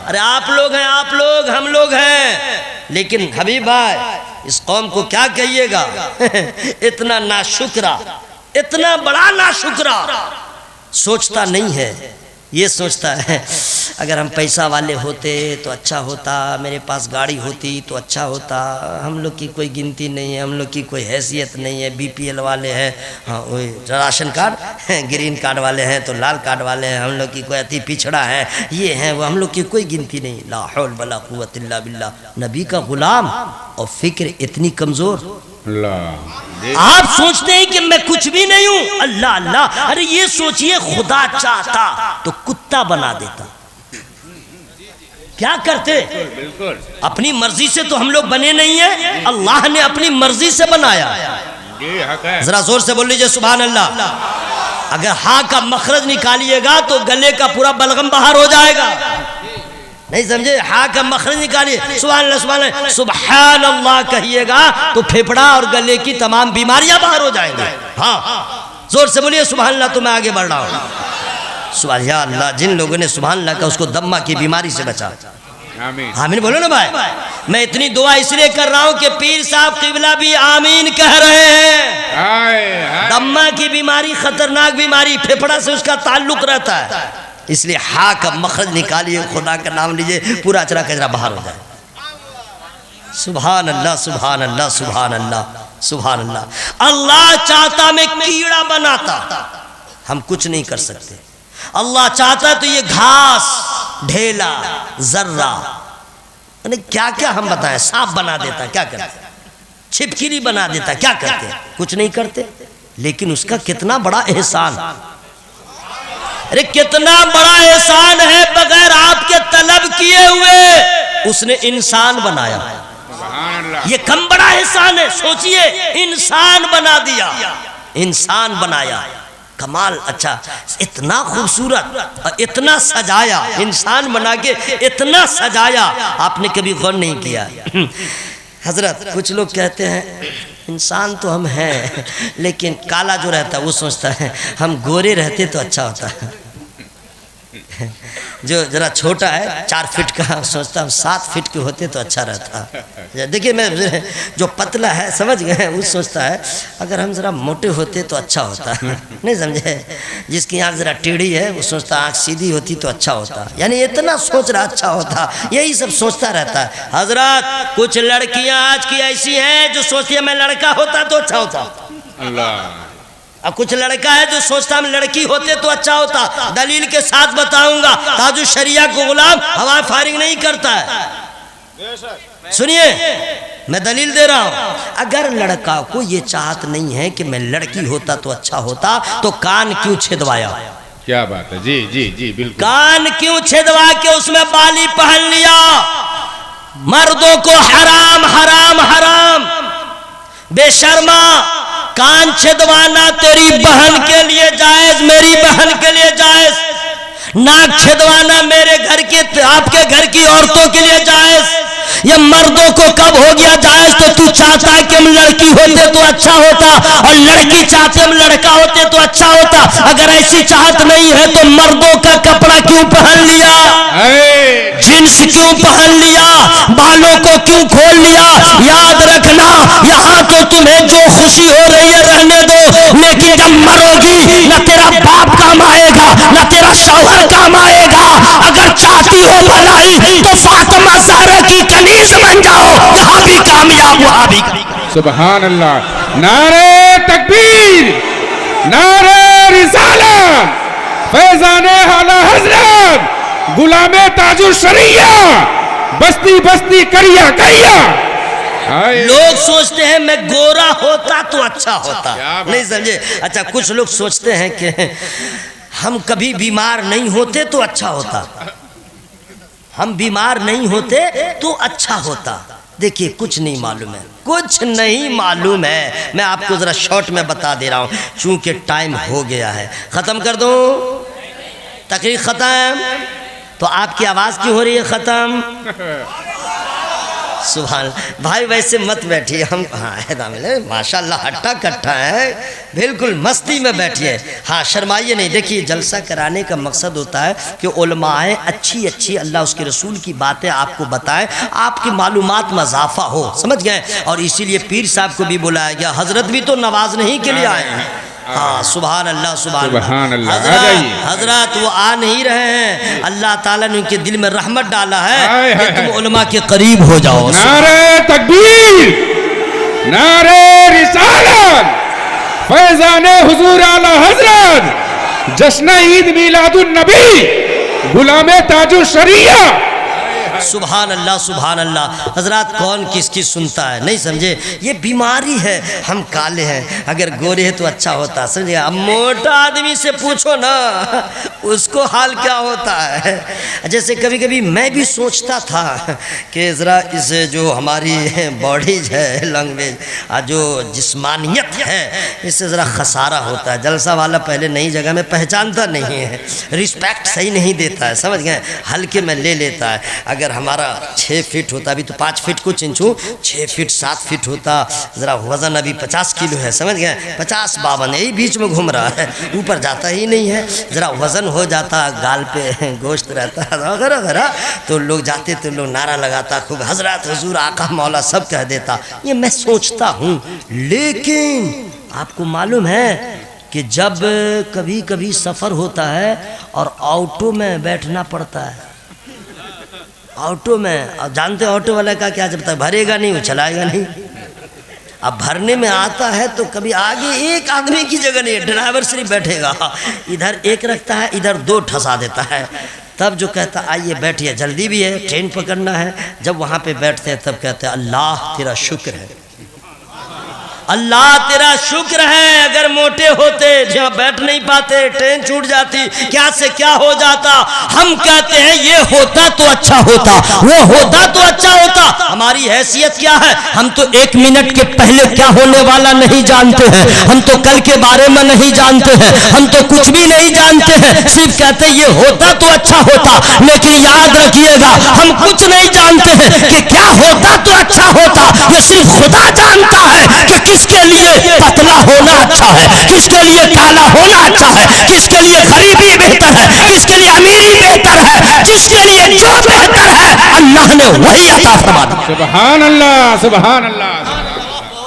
अरे आप लोग हैं, आप लोग, हम लोग हैं, लेकिन हबीब भाई इस कौम को क्या कहिएगा? इतना नाशुक्रा, इतना बड़ा नाशुक्रा, सोचता नहीं है। ये सोचता है अगर हम पैसा वाले होते तो अच्छा होता, मेरे पास गाड़ी होती तो अच्छा होता। हम लोग की कोई गिनती नहीं है, हम लोग की कोई हैसियत नहीं है। बीपीएल वाले हैं, हाँ वही राशन कार्ड, ग्रीन कार्ड वाले हैं तो लाल कार्ड वाले हैं। हम लोग की कोई अति पिछड़ा है, ये है वो, हम लोग की कोई गिनती नहीं। ला हौल वला कुव्वत इल्ला बिल्लाह। नबी का गुलाम और फिक्र इतनी कमजोर। आप सोचते हैं कि मैं कुछ भी नहीं हूं, अल्लाह अल्लाह। अरे ये सोचिए खुदा चाहता तो कुत्ता बना देता, क्या करते? बिल्कुल अपनी मर्जी से तो हम लोग बने नहीं है, अल्लाह ने अपनी मर्जी से बनाया। जरा जोर से बोल लीजिए सुभान अल्लाह। अगर हा का मखरज निकालिएगा तो गले का पूरा बलगम बाहर हो जाएगा। नहीं समझे? हा का मखरज निकालिए, सुभान अल्लाह, सुभान अल्लाह, सुभान अल्लाह कहिएगा तो फेफड़ा और गले की तमाम बीमारियां बाहर हो जाएंगी। हाँ जोर से बोलिए सुभान अल्लाह। तो मैं आगे बढ़ रहा हूँ। सुभान अल्लाह। जिन लोगों ने सुभान अल्लाह का उसको दम्मा की बीमारी से बचा। आमीन बोलो ना भाई। मैं इतनी दुआ इसलिए कर रहा हूँ कि पीर साहब किबला भी आमीन कह रहे हैं। दम्मा की बीमारी खतरनाक बीमारी, फेफड़ा से उसका ताल्लुक रहता है, इसलिए हा का मखरज निकालिए, खुदा का नाम लीजिए, पूरा अचरा कचरा बाहर हो जाए। सुभान अल्लाह, सुभान अल्लाह, सुभान अल्लाह, सुभान अल्लाह। अल्लाह चाहता मैं कीड़ा बनाता, हम कुछ नहीं कर सकते। अल्लाह चाहता तो ये घास, ढेला, जर्रा, क्या क्या हम बताएं, सांप बना देता, क्या करते? छिपकली बना देता, क्या करते? कुछ नहीं करते। लेकिन उसका कितना बड़ा एहसान, अरे कितना बड़ा एहसान है, बगैर आपके तलब किए हुए उसने इंसान बनाया। ये कम बड़ा एहसान है? सोचिए, इंसान बना दिया, इंसान बनाया, कमाल। अच्छा, इतना खूबसूरत और इतना सजाया, इंसान बना के इतना सजाया, आपने कभी गौर नहीं किया? हजरत कुछ लोग कहते हैं इंसान तो हम हैं, लेकिन काला जो रहता है वो सोचता है हम गोरे रहते तो अच्छा होता है। जो जरा छोटा है 4 फीट का, सोचता हूँ 7 फीट के होते तो अच्छा रहता। देखिए मैं जो पतला है समझ गए, वो सोचता है अगर हम जरा मोटे होते तो अच्छा होता। नहीं समझे? जिसकी आँख जरा टेढ़ी है वो सोचता आँख सीधी होती तो अच्छा होता। यानी इतना सोच रहा अच्छा होता, यही सब सोचता रहता है। हजरत कुछ लड़कियां आज की ऐसी हैं जो सोचती है मैं लड़का होता तो अच्छा होता।
अल्लाह।
अब कुछ लड़का है जो सोचता हम लड़की होते तो अच्छा होता। दलील के साथ बताऊंगा, ताजु शरिया को गुलाम हवा फायरिंग नहीं करता है। सुनिए मैं दलील दे रहा हूं। अगर लड़का को ये चाहत नहीं है कि मैं लड़की होता तो अच्छा होता, तो कान क्यों छेदवाया?
क्या बात है, जी जी जी बिल्कुल।
कान क्यों छेदवा के उसमें बाली पहन लिया? मर्दों को हराम हराम हराम। बेशर्मा, कान छेदवाना तेरी बहन के लिए जायज, मेरी बहन के लिए जायज। नाक छेदवाना मेरे घर के, आपके घर की औरतों के लिए जायज। ये मर्दों को कब हो गया जायज? तो तू चाहता है कि हम लड़की होते तो अच्छा होता, और लड़की चाहते हम लड़का होते तो अच्छा होता। अगर ऐसी चाहत नहीं है तो मर्दों का कपड़ा क्यों पहन लिया? जींस क्यों पहन लिया? बालों को क्यों खोल लिया? याद रखना, यहाँ तो तुम्हें जो खुशी हो रही है रहने दो, लेकिन जब मरोगी न तेरा बाप काम आएगा न तेरा शौहर काम आएगा। अगर चाहती हो भलाई तो फातिमा ज़हरा की कनीज बन जाओ, यहाँ भी कामयाब वहाँ भी।
सुभान अल्लाह। नारे तकबीर, नारे रिसालत, फैजाने आला हजरत, गुलामे ताजुल शरिया, बस्ती बस्ती करिया करिया।
लोग सोचते हैं मैं गोरा होता तो अच्छा होता। नहीं समझे? अच्छा कुछ लोग सोचते हैं कि हम कभी बीमार नहीं होते तो अच्छा होता, हम बीमार नहीं होते तो अच्छा होता। देखिए कुछ नहीं मालूम है, कुछ नहीं मालूम है। मैं आपको जरा शॉर्ट में बता दे रहा हूँ, चूंकि टाइम हो गया है। खत्म कर दूं? तकरीर खत्म? तो आपकी आवाज क्यों हो रही है खत्म? सुभान भाई, वैसे मत बैठिए, हम हाँ माशाल्लाह हट्टा कट्टा है, बिल्कुल मस्ती में बैठिए। हाँ शर्माइए नहीं। देखिए जलसा कराने का मकसद होता है कि उलमाए अच्छी अच्छी अल्लाह उसके रसूल की बातें आपको बताएं, आपकी मालूमात में इजाफा हो, समझ गए? और इसीलिए पीर साहब को भी बुलाया गया। हजरत भी तो नवाजने ही के लिए आए हैं। हाँ सुभान अल्लाह सुभान अल्लाह। हजरत वो आ नहीं रहे हैं, अल्लाह ताला ने उनके दिल में रहमत डाला है कि तुम उलमा के करीब हो जाओ।
नारे तकबीर, नारे रिसालत, फैजाने हुजूर आला हजरत, जश्न ईद मिलादुन नबी, गुलामे ताजुल शरिया।
सुभान अल्लाह सुभान अल्लाह। हजरत कौन किसकी सुनता है? नहीं समझे? ये बीमारी है। हम काले हैं, अगर गोरे हैं तो अच्छा होता, समझे? अब मोटा आदमी से पूछो ना, उसको हाल क्या होता है। जैसे कभी कभी मैं भी सोचता था कि ज़रा इस जो हमारी बॉडीज है, लैंग्वेज, जो जिस्मानियत है, इससे ज़रा खसारा होता है। जलसा वाला पहले नई जगह में पहचानता नहीं है, रिस्पेक्ट सही नहीं देता है, समझ गए? हल्के में ले लेता है। अगर हमारा 6 फीट होता, अभी तो 5 फीट कुछ इंचू, 6 फीट 7 फीट होता, ज़रा वज़न अभी 50 किलो है, समझ गए? 50-52 यही बीच में घूम रहा है, ऊपर जाता ही नहीं है। ज़रा वज़न हो जाता, गाल पे गोश्त रहता वगैरह वगैरह, तो लोग जाते तो लोग नारा लगाता खूब, हजरत हुजूर आका मौला सब कह देता। ये मैं सोचता हूँ, लेकिन आपको मालूम है कि जब कभी कभी सफ़र होता है और ऑटो में बैठना पड़ता है, ऑटो में, अब जानते ऑटो वाला का क्या चलता है, भरेगा नहीं वो चलाएगा नहीं। अब भरने में आता है तो कभी आगे एक आदमी की जगह नहीं है, ड्राइवर सिर्फ बैठेगा, इधर एक रखता है, इधर 2 ठसा देता है। तब जो कहता आइए बैठिए, जल्दी भी है, ट्रेन पकड़ना है। जब वहाँ पे बैठते हैं तब कहते हैं अल्लाह तेरा शुक्र है, अल्लाह तेरा शुक्र है। अगर मोटे होते, जहाँ बैठ नहीं पाते, ट्रेन छूट जाती, क्या से क्या हो जाता। हम कहते हैं ये होता तो अच्छा होता, वो होता तो अच्छा होता। हमारी हैसियत क्या है? हम तो 1 मिनट के पहले क्या होने वाला नहीं जानते हैं, हम तो कल के बारे में नहीं जानते हैं, हम तो कुछ भी नहीं जानते हैं, सिर्फ कहते हैं ये होता तो अच्छा होता। लेकिन याद रखिएगा, हम कुछ नहीं जानते हैं कि क्या होता तो अच्छा होता। ये सिर्फ खुदा जानता है कि किसके लिए पतला होना अच्छा है, किसके लिए काला होना अच्छा है, किसके लिए गरीबी बेहतर है, किसके लिए अमीरी बेहतर है। जिसके लिए जो बेहतर है अल्लाह ने वही अता फरमा दिया।
सुभान अल्लाह, सुभान अल्लाह।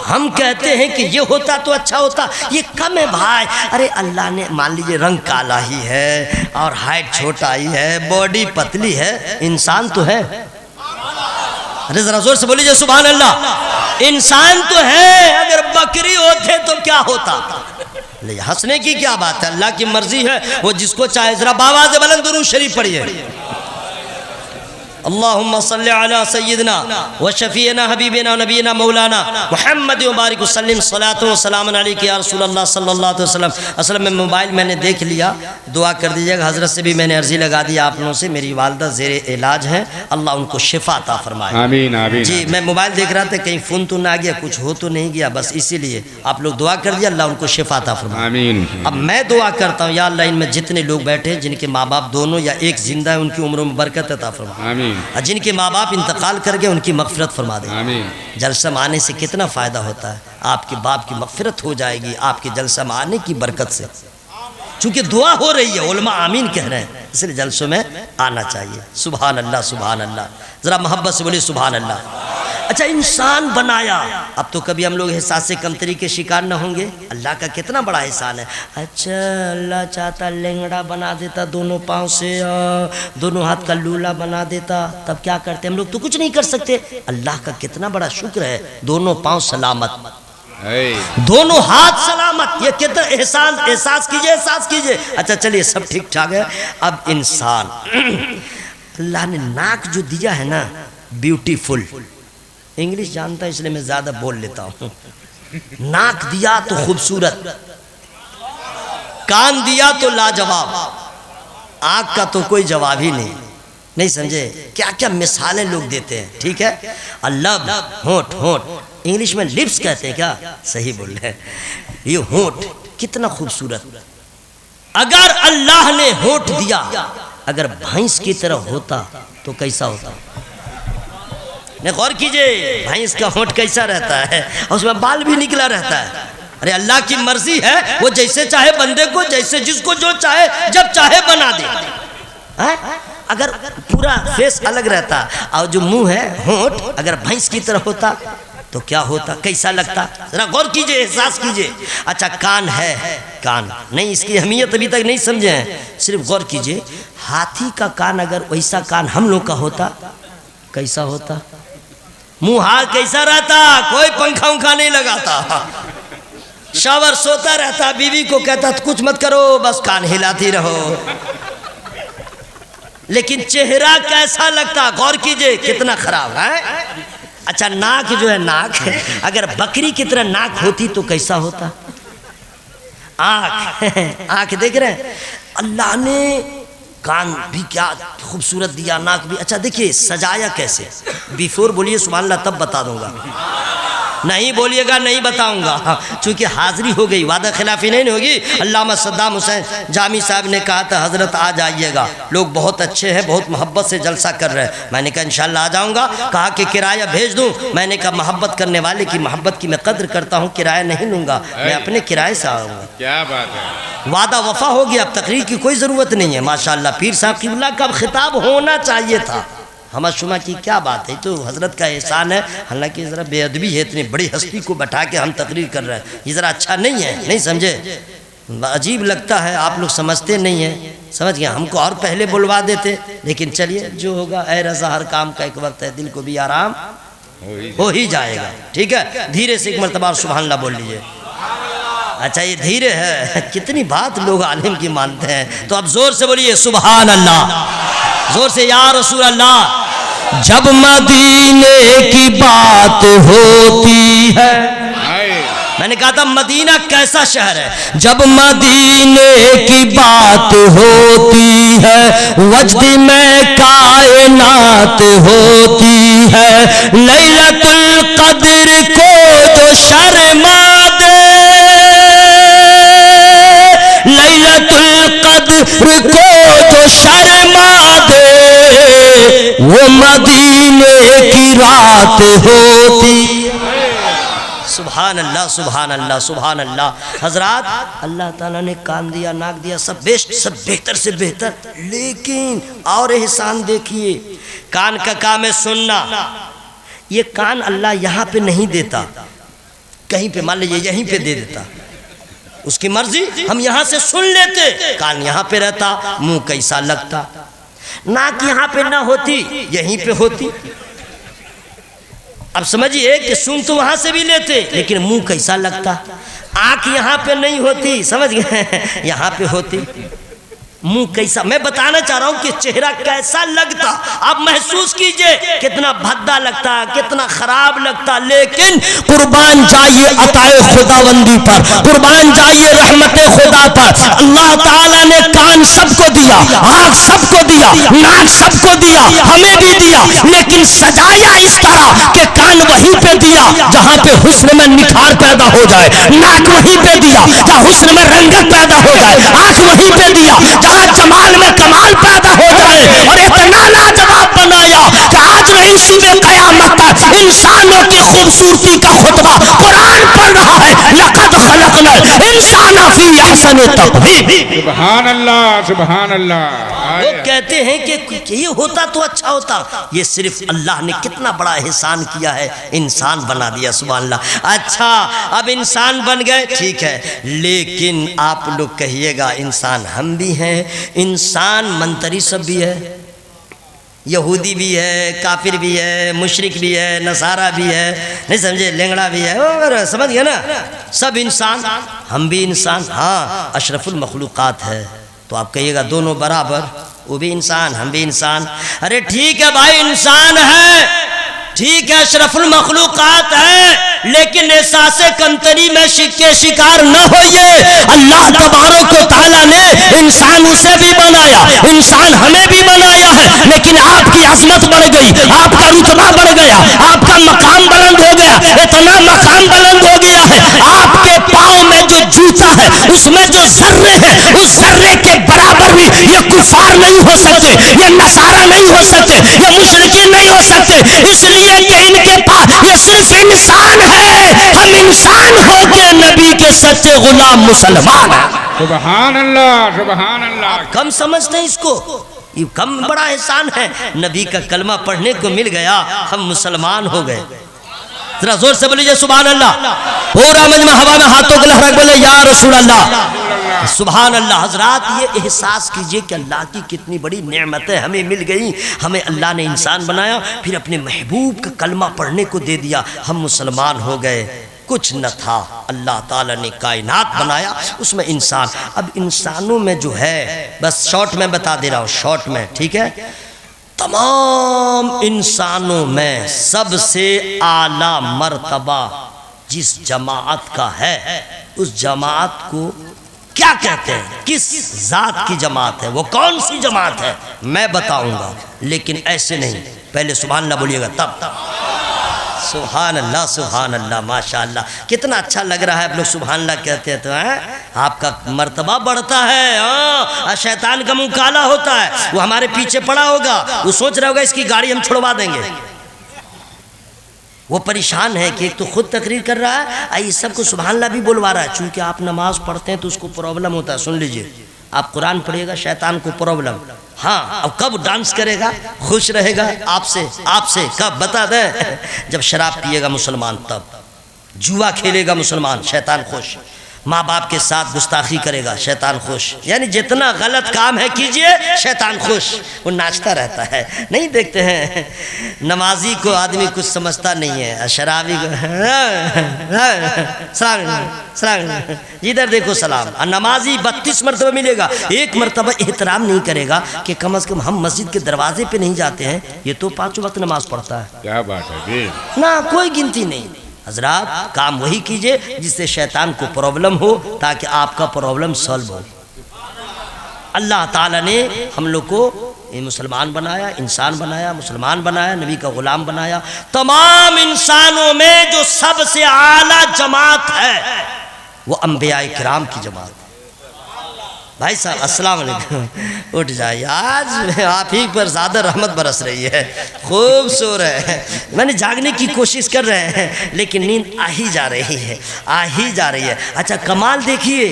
हम कहते हैं कि ये होता तो अच्छा होता, ये कम है भाई। अरे अल्लाह ने मान लीजिए रंग काला ही है और हाइट छोटा ही है, बॉडी पतली है, इंसान तो है। अरे जरा जोर से बोलिए सुभान अल्लाह। इंसान तो है, अगर बकरी होते तो क्या होता? ले हंसने की क्या बात है, अल्लाह की मर्जी है, वो जिसको चाहे। जरा बाबा से बुलंद दुरूद शरीफ पढ़िए। अल्लाहुम्मा सल्ली अला सय्यिदना व शफीना हबीबना नबीना मौलाना मुहम्मद व बारिक वसल्लम सलातो व सलाम अलैका या रसूल अल्लाह सल्लल्लाहु अलैहि वसल्लम। असल में मोबाइल मैंने देख लिया, दुआ कर दीजिएगा। हजरत से भी मैंने अर्जी लगा दी आप लोगों से, मेरी वालदा ज़ेरे इलाज हैं, अल्लाह उनको शिफा अता फरमाए।
आमीन आमीन।
जी मैं मोबाइल देख रहा था, कहीं फ़ोन तो ना गया, कुछ हो तो नहीं गया, बस इसीलिए आप लोग दुआ कर दिया, अल्लाह उनको शिफा अता फरमाए।
आमीन।
अब मैं दुआ करता हूँ, या अल्लाह इनमें जितने लोग बैठे हैं जिनके माँ बाप दोनों या एक जिंदा है उनकी उम्रों में बरकत अता फरमा।
आमीन।
और जिनके माँ बाप इंतकाल कर गए उनकी मगफिरत फरमा दे।
आमीन।
जलसा में आने से कितना फ़ायदा होता है, आपके बाप की मगफिरत हो जाएगी आपके जलसा में आने की बरकत से। चूँकि दुआ हो रही है, उलमा आमीन कह रहे हैं, इसलिए जलसों में आना चाहिए। सुभान अल्लाह, सुभान अल्लाह। ज़रा मोहब्बत से बोलिए सुभान अल्लाह। अच्छा इंसान बनाया, अब तो कभी हम लोग एहसास से कमतरी के शिकार न होंगे। अल्लाह का कितना बड़ा एहसान है। अच्छा अल्लाह चाहता लेंगड़ा बना देता, दोनों पाँव से दोनों हाथ का लूला बना देता, तब क्या करते? हम लोग तो कुछ नहीं कर सकते। अल्लाह का कितना बड़ा शुक्र है, दोनों पाँव सलामत, दोनों हाथ सलामत। ये कितना एहसान, एहसास कीजिए, एहसास कीजिए। अच्छा चलिए सब ठीक ठाक है। अब इंसान अल्लाह ने नाक जो दिया है ना, ब्यूटीफुल, इंग्लिश जानता है इसलिए मैं ज़्यादा बोल लेता हूँ। नाक दिया तो खूबसूरत, कान दिया तो लाजवाब, आँख का तो कोई जवाब ही नहीं समझे? क्या क्या मिसालें लोग देते हैं, ठीक है। लब, होंठ, होंठ इंग्लिश में लिप्स कहते हैं क्या? सही बोल रहे हैं। ये होंठ कितना खूबसूरत। अगर अल्लाह ने होंठ दिया, अगर भैंस की तरह होता तो कैसा होता? ने गौर कीजिए, भैंस का होंठ कैसा रहता है और उसमें बाल भी निकला रहता है। अरे अल्लाह की मर्जी है, वो जैसे चाहे बंदे को, जैसे जिसको जो चाहे जब चाहे बना दे। अगर पूरा फेस अलग रहता और जो मुंह है, होंठ अगर भैंस की तरह होता तो क्या होता, कैसा लगता? जरा गौर कीजिए, एहसास कीजिए। अच्छा कान है, कान नहीं, इसकी अहमियत अभी तक नहीं समझे हैं, सिर्फ गौर कीजिए। हाथी का कान अगर वैसा कान हम लोग का होता कैसा होता? मुंह हाथ कैसा रहता? कोई पंखा उंखा नहीं लगाता, शावर सोता रहता, बीवी को कहता कुछ मत करो, बस कान हिलाती रहो। लेकिन चेहरा कैसा लगता? गौर कीजिए कितना खराब है। अच्छा नाक जो है, नाक अगर बकरी की तरह नाक होती तो कैसा होता? आँख, आँख देख रहे हैं, अल्लाह ने कान भी क्या खूबसूरत दिया, नाक भी। अच्छा देखिए सजाया कैसे, बिफोर बोलिए सुभान अल्लाह, तब बता दूंगा, नहीं बोलिएगा नहीं बताऊंगा, चूंकि हाजिरी हो गई, वादा खिलाफी नहीं होगी। अल्लामा सद्दाम हुसैन जामी साहब ने कहा था हज़रत आ जाइएगा, लोग बहुत अच्छे हैं, बहुत मोहब्बत से जलसा कर रहे हैं। मैंने कहा इंशाल्लाह आ जाऊंगा। कहा कि किराया भेज दूं? मैंने कहा मोहब्बत करने वाले की मोहब्बत की मैं कद्र करता हूं, किराया नहीं लूँगा, मैं अपने किराए से आऊँगा।
क्या बात है,
वादा वफा हो गया, अब तकरीर की कोई ज़रूरत नहीं है। माशाअल्लाह पीर साहब क़िबला का खिताब होना चाहिए था। हम शुमा की क्या बात है, तो हज़रत का एहसान है। हालांकि ज़रा बेअदबी है, इतनी बड़ी हस्ती को बैठा के हम तकरीर कर रहे हैं, ये ज़रा अच्छा नहीं है, नहीं समझे? अजीब लगता है, आप लोग समझते नहीं हैं, समझ गए? हमको और पहले बुलवा देते, लेकिन चलिए जो होगा, ऐ रज़ा हर काम का एक वक्त है, दिल को भी आराम हो ही जाएगा, ठीक है। धीरे से एक मरतबा सुभान अल्लाह बोल लीजिए। अच्छा ये धीरे है, कितनी बात लोग आलिम की मानते हैं, तो अब जोर से बोलिए सुभान अल्लाह, जोर से या रसूल अल्लाह। जब मदीने की बात होती है, मैंने कहा था मदीना कैसा शहर है, जब मदीने की बात होती है, वजद में कायनात होती है, लैलतुल कद्र को जो शर्मा दे, लैलतुल कद्र को जो शर्मा दे, वो मदीने की रात होती। सुभान सुभान अल्लाह सुभान अल्लाह सुभान अल्लाह। हजरात, अल्लाह ताला ने कान दिया, नाक दिया, सब बेस्ट, सब बेहतर से बेहतर, लेकिन और एहसान देखिए, कान का काम है सुनना। ये कान अल्लाह यहाँ पे नहीं देता, कहीं पे मान लीजिए यहीं पे दे देता, उसकी मर्जी, हम यहाँ से सुन लेते, कान यहाँ पे रहता, मुंह कैसा लगता, नाक यहाँ पे ना होती, यहीं पे होती। अब समझिए कि सुन तो वहां से भी लेते, लेकिन मुंह कैसा लगता, आंख यहाँ पे नहीं होती, समझ गए, यहाँ पे होती, मुंह कैसा, मैं बताना चाह रहा हूं कि चेहरा कैसा लगता, आप महसूस कीजिए, कितना भद्दा लगता, कितना खराब लगता, लेकिन कुर्बान जाइए अताए खुदाबंदी पर, कुर्बान जाइए रहमते खुदा पर। अल्लाह ताला ने कान सबको दिया, आँख सबको दिया, नाक सबको दिया, हमें भी दिया, लेकिन सजाया इस तरह कि कान वहीं पे दिया जहां पे हुस्न में निखार पैदा हो जाए, नाक वहीं पे दिया जहां हुस्न में रंगत पैदा हो जाए, आँख वहीं पे दिया जहां जमाल में कमाल पैदा हो जाए, और इतना लाजवाब बनाया कि आज नहीं सीधे कयामत तक इंसानों की खूबसूरती का खुतबा कुरान पढ़ रहा है, लक़द खलक़नल इंसान फी अहसन तक़वीम।
सुभान अल्लाह सुभान अल्लाह।
लोग कहते हैं कि ये होता तो अच्छा होता, ये सिर्फ अल्लाह ने कितना बड़ा एहसान किया है, इंसान बना दिया, सुभान अल्लाह। अच्छा, अब इंसान बन गए, ठीक है, लेकिन आप लोग कहिएगा इंसान हम भी हैं, इंसान मंतरी सब भी है, यहूदी भी है, काफिर भी है, मुशरिक भी है, नसारा भी है, नहीं समझे, लेंगड़ा भी है, और समझ गए ना, सब इंसान, हम भी इंसान। हाँ, अशरफुल मखलूक़ात है, तो आप कहिएगा दोनों बराबर, वो भी इंसान हम भी इंसान। अरे ठीक है भाई, इंसान है, ठीक है, अशरफुल मखलूक़ात है, लेकिन एहसासे कमतरी में के शिकार न होइए। अल्लाह तबारक व तआला ने इंसान उसे भी बनाया, इंसान हमें भी बनाया है, लेकिन आपकी अजमत बढ़ गई, आपका रुतबा बढ़ गया, आपका मकाम बुलंद हो गया, इतना मकाम बुलंद हो गया है, आपके पाँव में जो जूता है उसमें जो जर्रे है, उस जर्रे के बराबर भी ये कुफार नहीं हो सकते, ये नसारा नहीं हो सकते, ये मुशरिकीन नहीं हो सकते, इसलिए कि इनके पास ये सिर्फ इंसान है, हम इंसान हो के नबी के सच्चे गुलाम मुसलमान हैं।
सुभान अल्लाह सुभान अल्लाह।
कम समझते हैं इसको, ये कम बड़ा एहसान है, नबी का कलमा पढ़ने को मिल गया, हम मुसलमान हो गए। जरा जोर से बोलिए सुभान अल्लाह। पूरा मजमा हवा में हाथों को लहरा बोले या रसूल अल्लाह, सुभान अल्लाह। हजरात, ये एहसास कीजिए कि अल्लाह की कितनी बड़ी नेमतें हमें मिल गई, हमें अल्लाह ने इंसान बनाया, फिर अपने महबूब का कलमा पढ़ने को दे दिया, हम मुसलमान हो गए। कुछ न था, अल्लाह ताला ने कायनात बनाया, उसमें इंसान। अब इंसानों में जो है, बस शॉर्ट में बता दे रहा हूँ, शॉर्ट में, ठीक है, तमाम इंसानों में सबसे आला मर्तबा जिस जमात का है, उस जमात को क्या कहते हैं, किस जात की जमात है, वो कौन सी जमात है, मैं बताऊंगा, लेकिन ऐसे नहीं, पहले सुभान अल्लाह बोलिएगा तब। सुभान अल्लाह सुभान अल्लाह, माशाअल्लाह, कितना अच्छा लग रहा है। आप लोग सुभान अल्लाह कहते हैं तो आपका मर्तबा बढ़ता है। हाँ, शैतान का मुंह काला होता है, वो हमारे पीछे पड़ा होगा, वो सोच रहा होगा इसकी गाड़ी हम छुड़वा देंगे, वो परेशान है कि एक तो खुद तकरीर कर रहा है, इस सबको सुभान अल्लाह भी बोलवा रहा है। चूंकि आप नमाज पढ़ते हैं तो उसको प्रॉब्लम होता है, सुन लीजिए, आप कुरान पढ़िएगा, शैतान को प्रॉब्लम। हाँ, अब कब डांस करेगा, खुश रहेगा आपसे कब बता दें, जब शराब पिएगा मुसलमान, तब जुआ खेलेगा मुसलमान, शैतान खुश, माँ बाप के साथ गुस्ताखी करेगा, शैतान खुश, यानी जितना गलत काम है कीजिए, शैतान खुश, वो नाचता रहता है। नहीं देखते हैं, नमाजी को आदमी कुछ समझता नहीं है, शराबी को सलाम, जिधर देखो सलाम। नमाजी 32 मरतबा मिलेगा, एक मरतबा एहतराम नहीं करेगा कि कम से कम हम मस्जिद के दरवाजे पे नहीं जाते हैं, ये तो 5 वक्त नमाज पढ़ता है।
क्या बात है
ना, कोई गिनती नहीं। हजरात, काम वही कीजिए जिससे शैतान को प्रॉब्लम हो, ताकि आपका प्रॉब्लम सॉल्व हो। अल्लाह ताला ने हम लोग को मुसलमान बनाया, इंसान बनाया, मुसलमान बनाया, नबी का गुलाम बनाया। तमाम इंसानों में जो सबसे आला जमात है वो अंबिया किराम की जमात। भाई साहब अस्सलाम वालेकुम, उठ जाइए, आज आप ही पर ज़्यादा रहमत बरस रही है, खूब सो रहे हैं। मैंने जागने की कोशिश कर रहे हैं लेकिन नींद आ ही जा रही है, आ ही जा रही है। अच्छा कमाल देखिए,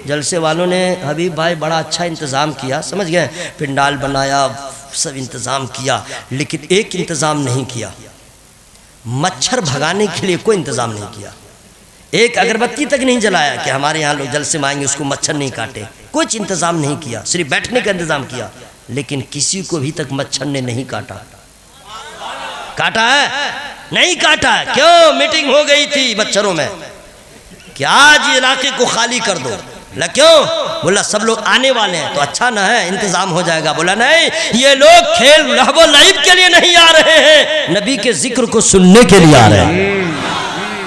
जलसे वालों ने हबीब भाई बड़ा अच्छा इंतज़ाम किया, समझ गए, पिंडाल बनाया, सब इंतज़ाम किया, लेकिन एक इंतज़ाम नहीं किया, मच्छर भगाने के लिए कोई इंतज़ाम नहीं किया। एक अगरबत्ती तक नहीं जलाया कि हमारे यहाँ लोग जलसे में आएंगे उसको मच्छर नहीं काटे, कुछ इंतज़ाम नहीं किया, सिर्फ बैठने का इंतज़ाम किया, लेकिन किसी को भी तक मच्छर ने नहीं काटा। काटा है? नहीं काटा है। क्यों? मीटिंग हो गई थी मच्छरों में कि आज इलाके को खाली कर दो। बोला क्यों? बोला सब लोग आने वाले हैं तो अच्छा ना है, इंतजाम हो जाएगा। बोला नहीं, ये लोग खेल लहबो लईब के लिए नहीं आ रहे हैं, नबी के जिक्र को सुनने के लिए आ रहे हैं।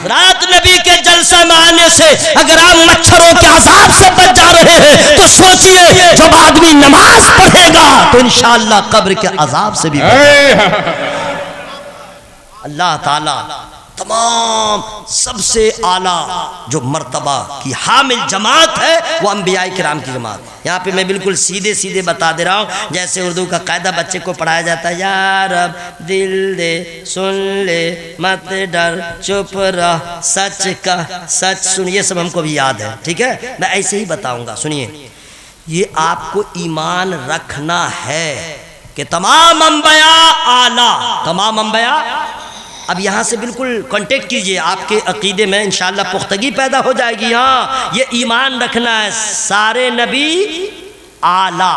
रात नबी के जलसा में आने से अगर आप मच्छरों के अजाब से बच जा रहे हैं तो सोचिए जब आदमी नमाज पढ़ेगा तो इंशाअल्लाह कब्र के अजाब से भी अल्लाह ताला तमाम सबसे आला जो मर्तबा की हामिल जमात है वो अंबिया किराम की जमात। यहाँ पे मैं बिल्कुल सीधे सीधे बता दे रहा हूँ, जैसे उर्दू का कायदा बच्चे को पढ़ाया जाता है, यार अब दिल दे सुन ले मत डर चुप रह सच का सच सुन, ये सब हमको भी याद है, ठीक है, मैं ऐसे ही बताऊंगा। सुनिए, ये आपको ईमान रखना है कि तमाम अंबिया आला, तमाम अंबिया। अब यहाँ से बिल्कुल कांटेक्ट कीजिए, आपके अकीदे में इंशाअल्लाह पुख्तगी पैदा हो जाएगी। हाँ, ये ईमान रखना है, सारे नबी आला,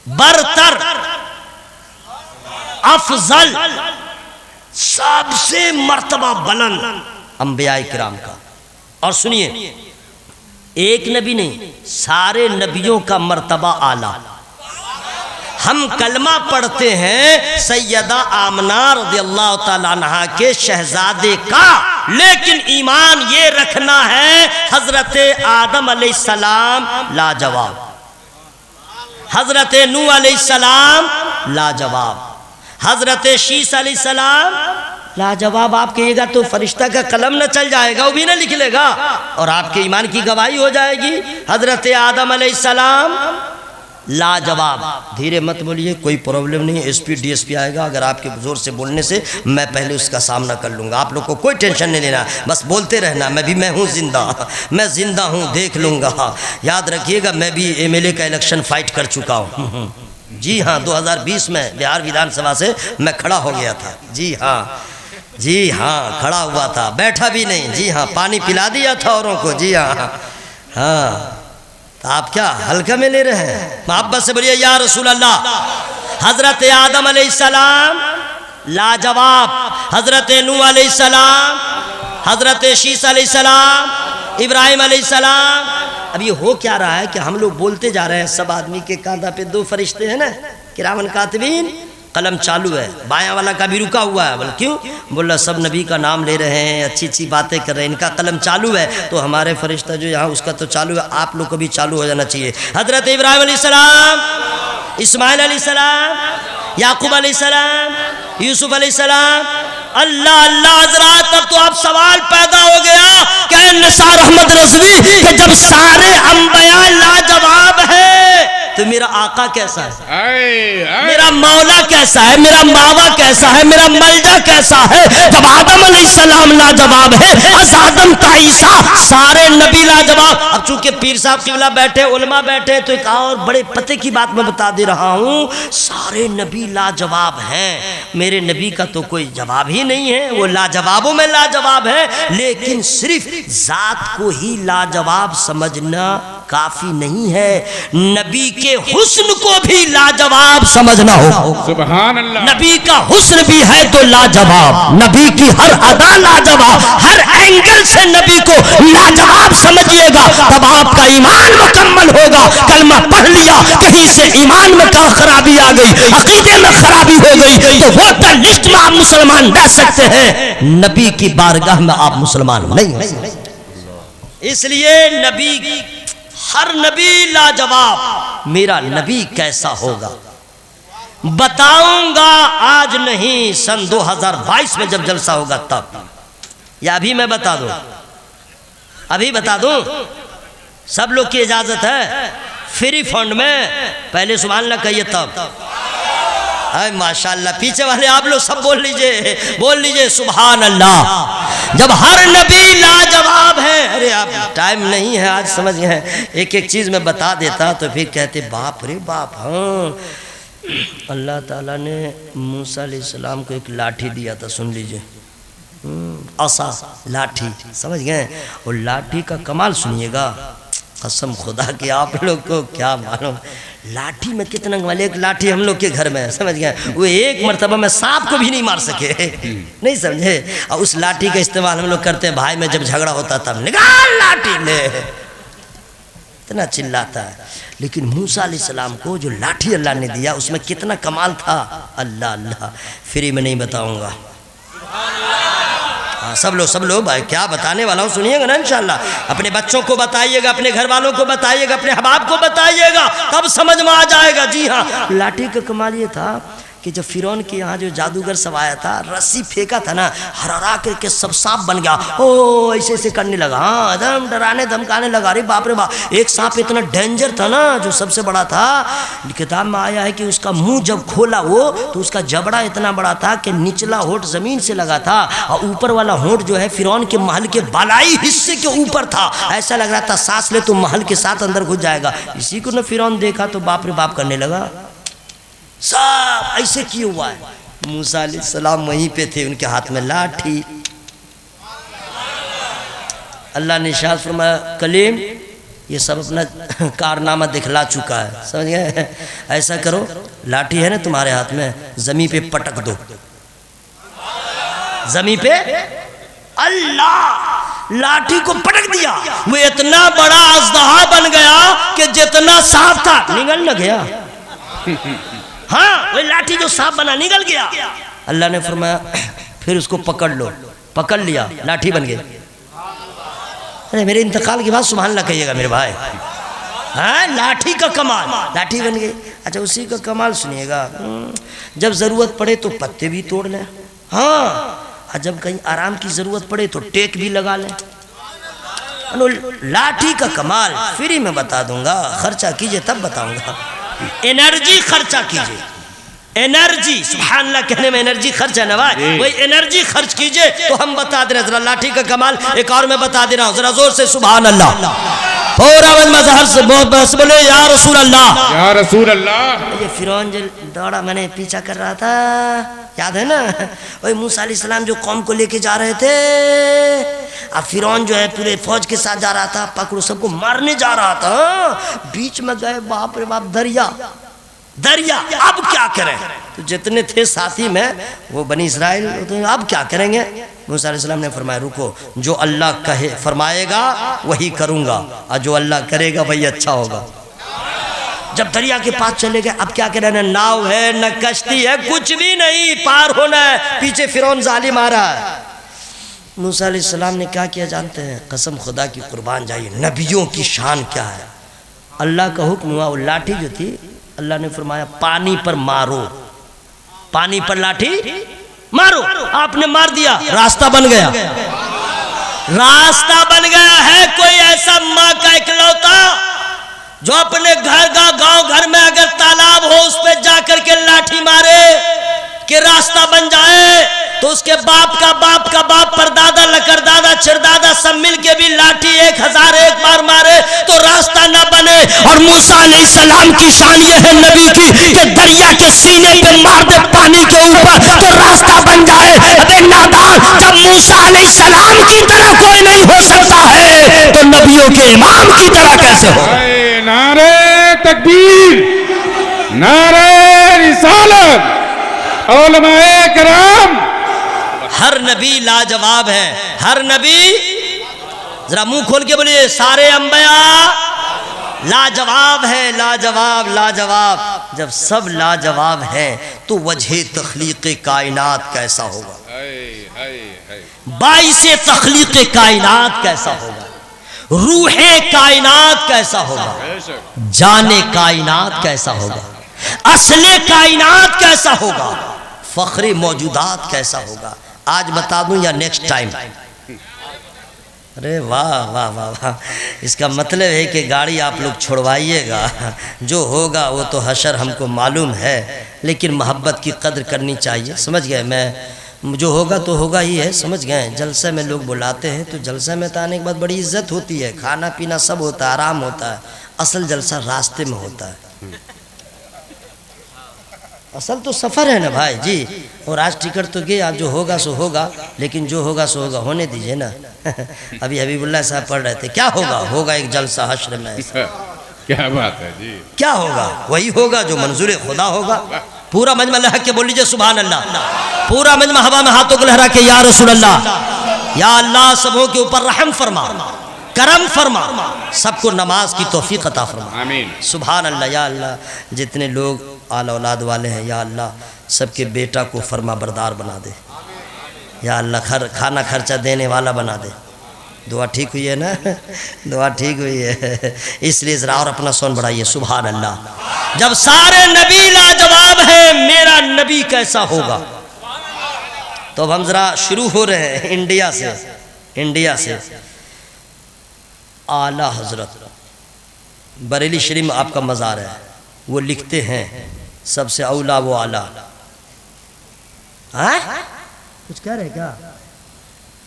बरतर, अफजल, सबसे मर्तबा बुलंद अंबिया किराम का। और सुनिए, एक नबी नहीं, सारे नबियों का मर्तबा आला। हम कलमा पढ़ते हैं सैयदा आमना रज़ियल्लाहु ताला अन्हा के शहजादे का, लेकिन ईमान ये रखना है हजरत आदम अलैहिस्सलाम लाजवाब, हजरत नूह अलैहिस्सलाम लाजवाब, हजरत शीस अलैहिस्सलाम लाजवाब। आप कहिएगा तो फरिश्ता का कलम न चल जाएगा, वो भी ना लिख लेगा और आपके ईमान की गवाही हो जाएगी। हजरत आदम अलैहिस्सलाम लाजवाब। धीरे मत बोलिए, कोई प्रॉब्लम नहीं, एसपी डीएसपी आएगा, अगर आपके जोर से बोलने से मैं पहले उसका सामना कर लूँगा, आप लोग को कोई टेंशन नहीं लेना, बस बोलते रहना, मैं हूँ जिंदा, मैं जिंदा हूँ, देख लूँगा। याद रखिएगा, मैं भी एमएलए का इलेक्शन फाइट कर चुका हूँ। जी हाँ, 2020 में बिहार विधानसभा से मैं खड़ा हो गया था। जी हाँ, जी हाँ, खड़ा हुआ था, बैठा भी नहीं। जी हाँ, पानी पिला दिया था औरों को। जी हाँ, हाँ, तो आप क्या हल्का में ले रहे हैं? मोहब्बत से बोलिए या रसूल अल्लाह। हजरत आदम अलैहिस्सलाम लाजवाब, हजरत नूह अलैहिस्सलाम, हजरत शीस अलैहिस्सलाम, इब्राहिम अलैहिस्सलाम। अब ये हो क्या रहा है कि हम लोग बोलते जा रहे हैं, सब आदमी के कांधा पे दो फरिश्ते हैं ना, किरामन कातिबीन, कलम चालू है, बायां वाला का भी रुका हुआ है। बोल क्यों? बोला सब नबी का नाम ले रहे हैं, अच्छी अच्छी बातें कर रहे हैं, इनका कलम चालू है, तो हमारे फरिश्ता जो यहाँ उसका तो चालू है, आप लोग को भी चालू हो जाना चाहिए। हजरत इब्राहिम अलैहिस्सलाम, इस्माइल अलैहिस्सलाम, याकूब अलैहिस्सलाम, यूसुफ अलैहिस्सलाम। अल्लाह अल्लाह हजरात, तब तो आप सवाल पैदा हो गया कि निसार अहमद रज़वी कि जब सारे अंबिया लाजवाब है तो मेरा आका कैसा है, मेरा मौला कैसा है, मेरा मावा कैसा है, मेरा मलजा कैसा है? जब आदम अलैहिस्सलाम लाजवाब है, आदम का ईसा, सारे नबी लाजवाब। अब चूंकि पीर साहब किबला बैठे, उलमा बैठे, तो एक और बड़े पते की बात मैं बता दे रहा हूँ, सारे नबी लाजवाब हैं, मेरे नबी का तो कोई जवाब ही नहीं है, वो लाजवाबों में लाजवाब है। लेकिन सिर्फ जात को ही लाजवाब समझना काफी नहीं है, नबी के हुस्न को भी लाजवाब समझना होगा।
सुभान अल्लाह।
नबी का हुस्न भी है तो लाजवाब, नबी की हर अदा लाजवाब, हर एंगल से नबी को लाजवाब समझिएगा, तब आपका ईमान मुकम्मल होगा। कलमा पढ़ लिया, कहीं से ईमान में क्या खराबी आ गई, अकीदे में खराबी हो गई, तो वोटर लिस्ट में आप मुसलमान रह सकते हैं, नबी की बारगाह में आप मुसलमान नहीं हो सकते। इसलिए नबी, हर नबी लाजवाब, मेरा नबी कैसा होगा बताऊंगा, आज नहीं, सन 2022 में जब जलसा होगा तब, या अभी मैं बता दूं, अभी बता दूं, सब लोग की इजाजत है, फ्री फंड में। पहले सुभान अल्लाह कहिए तब। अरे माशाल्लाह, पीछे वाले आप लोग सब बोल लीजिए सुभान अल्लाह। जब हर नबी लाजवाब है। अरे आप टाइम नहीं है आज, समझ गए। एक एक चीज़ मैं बता देता तो फिर कहते बाप रे बाप। हाँ, अल्लाह ताला ने मूसा अलैहिस्सलाम को एक लाठी दिया था, सुन लीजिए। असा, लाठी, समझ गए। और लाठी का कमाल सुनिएगा, कसम खुदा की आप लोग को क्या मालूम लाठी में कितना कमाल। एक लाठी हम लोग के घर में है, समझ गए। वो एक मर्तबा में सांप को भी नहीं मार सके, नहीं समझे। और उस लाठी का इस्तेमाल हम लोग करते हैं भाई में, जब झगड़ा होता तब निकाल लाठी ले, इतना चिल्लाता है। लेकिन मूसा अलैहिस्सलाम को जो लाठी अल्लाह ने दिया उसमें कितना कमाल था, अल्लाह अल्लाह, फ्री में नहीं बताऊंगा। हाँ, सब लोग भाई क्या बताने वाला हूँ सुनिएगा ना इंशाल्लाह। अपने बच्चों को बताइएगा, अपने घर वालों को बताइएगा, अपने अहबाब को बताइएगा, तब समझ में आ जाएगा। जी हाँ, लाठी का कमाल ये था कि जब फिरौन के यहाँ जो जादूगर सब आया था, रस्सी फेंका था ना, हरा करके सब सांप बन गया। ओ ऐसे ऐसे करने लगा, हाँ एकदम डराने धमकाने लगा। अरे बाप रे बाप, एक सांप इतना डेंजर था ना, जो सबसे बड़ा था। किताब में आया है कि उसका मुंह जब खोला वो, तो उसका जबड़ा इतना बड़ा था कि निचला होंठ जमीन से लगा था और ऊपर वाला होंठ जो है फिरौन के महल के बालाई हिस्से के ऊपर था। ऐसा लग रहा था सांस ले तो महल के साथ अंदर घुस जाएगा। इसी को ना फिरौन देखा तो बाप रे बाप करने लगा। सब ऐसे क्यों हुआ है? मूसा अलैहिस्सलाम वहीं पे थे, उनके हाथ में लाठी। अल्लाह ने इरशाद फरमाया, कलीम ये सब अपना कारनामा दिखला चुका है, समझ गए। ऐसा करो, लाठी है ना तुम्हारे हाथ में, जमीन पे पटक दो। जमीन पे अल्लाह लाठी को पटक दिया। वो इतना बड़ा अजदहा बन गया कि जितना सांप था निगल न गया। हाँ, वही लाठी जो सांप बना निकल गया। अल्लाह ने फरमाया फिर उसको पकड़ लो। पकड़ लिया, लाठी बन गई। अरे मेरे इंतकाल के बाद सुभान अल्लाह कहिएगा मेरे भाई। हाँ, लाठी का कमाल, लाठी बन गई। अच्छा, उसी का कमाल सुनिएगा। जब ज़रूरत पड़े तो पत्ते भी तोड़ लें। हाँ, और जब कहीं आराम की ज़रूरत पड़े तो टेक भी लगा लें। लाठी का कमाल फ्री में बता दूंगा, खर्चा कीजिए तब बताऊंगा। एनर्जी खर्चा कीजिए, एनर्जी, सुभान अल्लाह कहने में एनर्जी खर्च है ना भाई, वही एनर्जी खर्च कीजिए तो हम बता दे रहे। जरा लाठी का कमाल एक और मैं बता दे रहा हूँ, जरा जोर से सुभान अल्लाह। और मजहर से बस बोले या रसूल अल्लाह,
या रसूल अल्लाह।
ये फिरौन जो दौड़ा मैंने पीछा कर रहा था, याद है ना, वही मूसा अलैहिस्सलाम जो कौम को लेके जा रहे थे। अब फिरौन जो है पूरे फौज के साथ जा रहा था, पकड़ो सबको मारने जा रहा था। बीच में गए, बाप रे बाप, दरिया दरिया। अब क्या करें? तो जितने थे साथी में वो बनी इस्राइल, तो अब क्या करेंगे? मूसा अलैहिस्सलाम ने फरमाया रुको, जो अल्लाह कहे फरमाएगा वही करूँगा, और जो अल्लाह करेगा वही अच्छा होगा। जब दरिया के पास चले गए, अब क्या करें? न नाव है न कश्ती है, कुछ भी नहीं, पार होना है। पीछे फिरौन जालिम आ रहा है। मूसा अलैहिस्सलाम ने क्या किया जानते हैं? कसम खुदा की कुर्बान जाइए, नबियों की शान क्या है। अल्लाह का हुक्म हुआ, वो लाठी जो थी अल्लाह ने फरमाया पानी पर मारो, पानी पर लाठी मारो। आपने मार दिया, रास्ता बन गया, रास्ता बन गया है। कोई ऐसा माँ का इकलौता जो अपने घर का गांव घर में अगर तालाब हो उस पर जाकर के लाठी मारे कि रास्ता बन जाए, तो उसके बाप का बाप परदादा लकड़दादा चिरदादा सब मिल के भी लाठी 1001 बार मारे तो रास्ता ना बने। और मूसा अलैहिस्सलाम की शान ये है नबी की कि दरिया के सीने पे मार दे पानी के ऊपर तो रास्ता बन जाए। अबे नादान, जब मूसा अलैहिस्सलाम की तरह कोई नहीं हो सकता है तो नबियों के इमाम की तरह कैसे हो?
नारे तकबीर, नारे रिसालत, उलमाए किराम।
हर नबी लाजवाब है, हर नबी, जरा मुंह खोल के बोलिए, सारे अंबिया लाजवाब है, लाजवाब लाजवाब। जब सब लाजवाब हैं तो वजह तख्लीक कायनात कैसा होगा, बाइसे तख्लीक कायनात कैसा होगा, रूहे कायनात कैसा होगा, जाने कायनात कैसा होगा, असले कायनात कैसा होगा, फख्रे मौजूदात कैसा होगा। आज बता दूं या नेक्स्ट टाइम? अरे वाह वाह वाह वाह, इसका मतलब है कि गाड़ी आप लोग छोड़वाइएगा, जो होगा वो तो हशर हमको मालूम है, लेकिन मोहब्बत की कद्र करनी चाहिए। समझ गए? मैं जो होगा तो होगा ही है, समझ गए? जलसे में लोग बुलाते हैं तो जलसे में तो आने के बाद बड़ी इज्जत होती है, खाना पीना सब होता है, आराम होता है। असल जलसा रास्ते में होता है, असल तो सफ़र है ना भाई जी। और आज टिकट तो गए, आप जो होगा सो होगा, लेकिन जो होगा सो होगा, होने दीजिए ना। अभी हबीबुल्लाह साहब पढ़ रहे थे, क्या होगा? होगा एक जलसा हश्र में।
क्या बात है जी,
क्या होगा? वही होगा जो मंजूर खुदा होगा। पूरा मजमा लहरा के बोल लीजिए सुभान अल्लाह। पूरा मजमा हवा में हाथों को लहरा के या रसूल अल्लाह, या अल्लाह सबों के ऊपर रहम फरमा, करम फरमा, सबको नमाज की तौफीक अता फरमा।
आमीन।
सुभान अल्लाह। या अल्लाह जितने लोग आला औलाद वाले हैं, या अल्लाह सबके बेटा को फरमा बरदार बना दे। या अल्लाह खाना खर्चा देने वाला बना दे। दुआ ठीक हुई है ना? दुआ ठीक हुई है, इसलिए ज़रा और अपना सोन बढ़ाइए। सुभान अल्लाह। जब सारे नबी लाजवाब हैं, मेरा नबी कैसा होगा? तो अब हम ज़रा शुरू हो रहे हैं इंडिया से। इंडिया से आला हजरत बरेली शरीफ में आपका मज़ार है, वो लिखते हैं सबसे औला वो आला। कुछ कह रहे क्या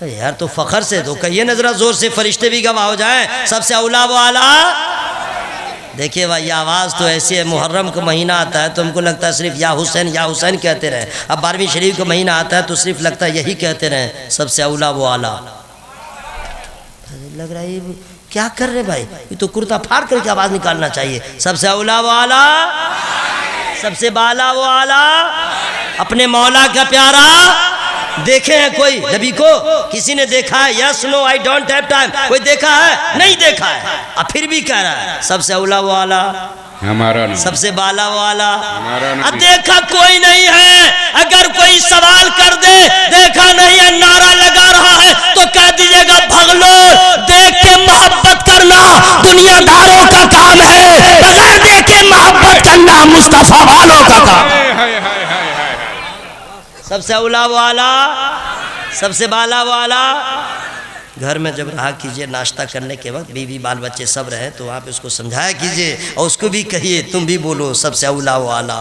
यार? तो फखर से तो कहिए ना, जरा जोर से, फरिश्ते भी गवाह हो जाएं। सबसे औला वो आला। देखिए भाई, आवाज़ तो ऐसी है, मुहर्रम का महीना आता है तो हमको लगता है सिर्फ या हुसैन कहते रहे। अब 12वीं शरीफ का महीना आता है तो सिर्फ लगता है यही कहते रहे, सबसे औला वो आला। लग रहा है क्या कर रहे भाई, ये तो कुर्ता फाड़ करके आवाज़ निकालना चाहिए। सबसे औला वो आला, सबसे बाला वो आला, अपने मौला का प्यारा। देखे हैं कोई नबी को? किसी ने देखा है? Yes no I don't have time. कोई देखा है? नहीं देखा है, अब फिर भी कह रहा है सबसे औला वो आला,
हमारा नबी,
सबसे बाला वाला।
हमारा नबी।
देखा कोई नहीं है, अगर कोई सवाल कर दे देखा नहीं है, नारा लगा रहा है, तो कह दीजिएगा भगलो, देख के मोहब्बत करना दुनियादारों का काम है, बगैर देखे मोहब्बत करना मुस्तफा वालों का काम। सबसे औला वाला, सबसे बाला वाला। घर में जब रहा कीजिए, नाश्ता करने के वक्त बीवी बाल बच्चे सब रहे तो आप उसको समझाया कीजिए, और उसको भी कहिए, तुम भी बोलो सबसे औला वाला,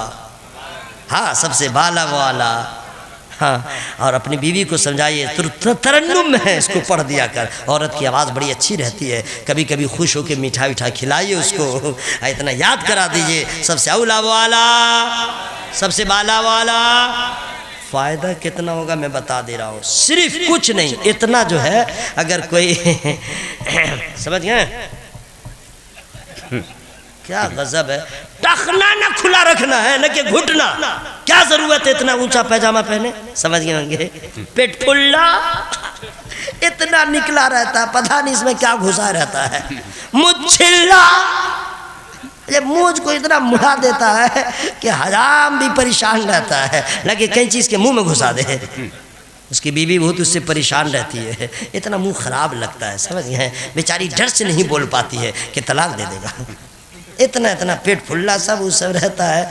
हाँ सबसे बाला वाला। हाँ, और अपनी बीवी को समझाइए, तरन्नुम में है, इसको पढ़ दिया कर। औरत की आवाज़ बड़ी अच्छी रहती है, कभी कभी खुश होकर मिठाई विठाई खिलाइए उसको, इतना याद करा दीजिए सबसे औला वाला, सबसे बाला वाला। फ़ायदा कितना होगा मैं बता दे रहा हूँ, सिर्फ कुछ नहीं, इतना जो है अगर कोई समझ गए क्या गजब है। टखना ना खुला रखना है ना कि घुटना, क्या जरूरत है इतना ऊंचा पैजामा पहने? समझ गए होंगे। पेट फुल्ला इतना निकला रहता है, पता नहीं इसमें क्या घुसा रहता है। मुझिल्ला, ये मूझ को इतना मुड़ा देता है कि हराम भी परेशान रहता है, लगे कई चीज़ के मुंह में घुसा दे। उसकी बीवी बहुत उससे परेशान रहती है, इतना मुंह खराब लगता है। समझ गए? बेचारी डर से नहीं बोल पाती है कि तलाक दे देगा, इतना इतना पेट फुल्ला सब वो सब रहता है।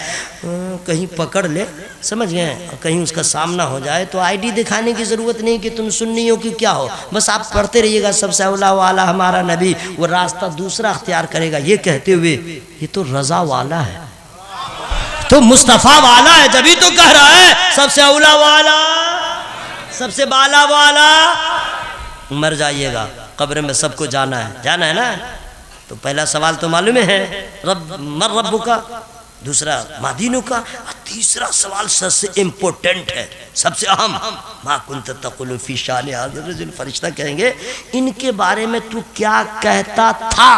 कहीं पकड़ ले, समझ गए, कहीं उसका सामना हो जाए तो आईडी दिखाने की ज़रूरत नहीं कि तुम सुन्नी हो कि क्या हो, बस आप पढ़ते रहिएगा सबसे औला वाला हमारा नबी, वो रास्ता दूसरा अख्तियार करेगा, ये कहते हुए ये तो रज़ा वाला है, तो मुस्तफ़ा वाला है, जब ही तो कह रहा है सबसे औला वाला, सबसे बाला वाला। मर जाइएगा, कब्र में सबको जाना है ना। तो पहला सवाल तो मालूम है, रब मर रब्बु का, दूसरा मादीनु का, और तीसरा सवाल सबसे इम्पोर्टेंट है, सबसे अहम, मा कुंत तक़ुलु फी शान हाज़िर रजुल। फरिश्ता कहेंगे इनके बारे में तू क्या कहता था?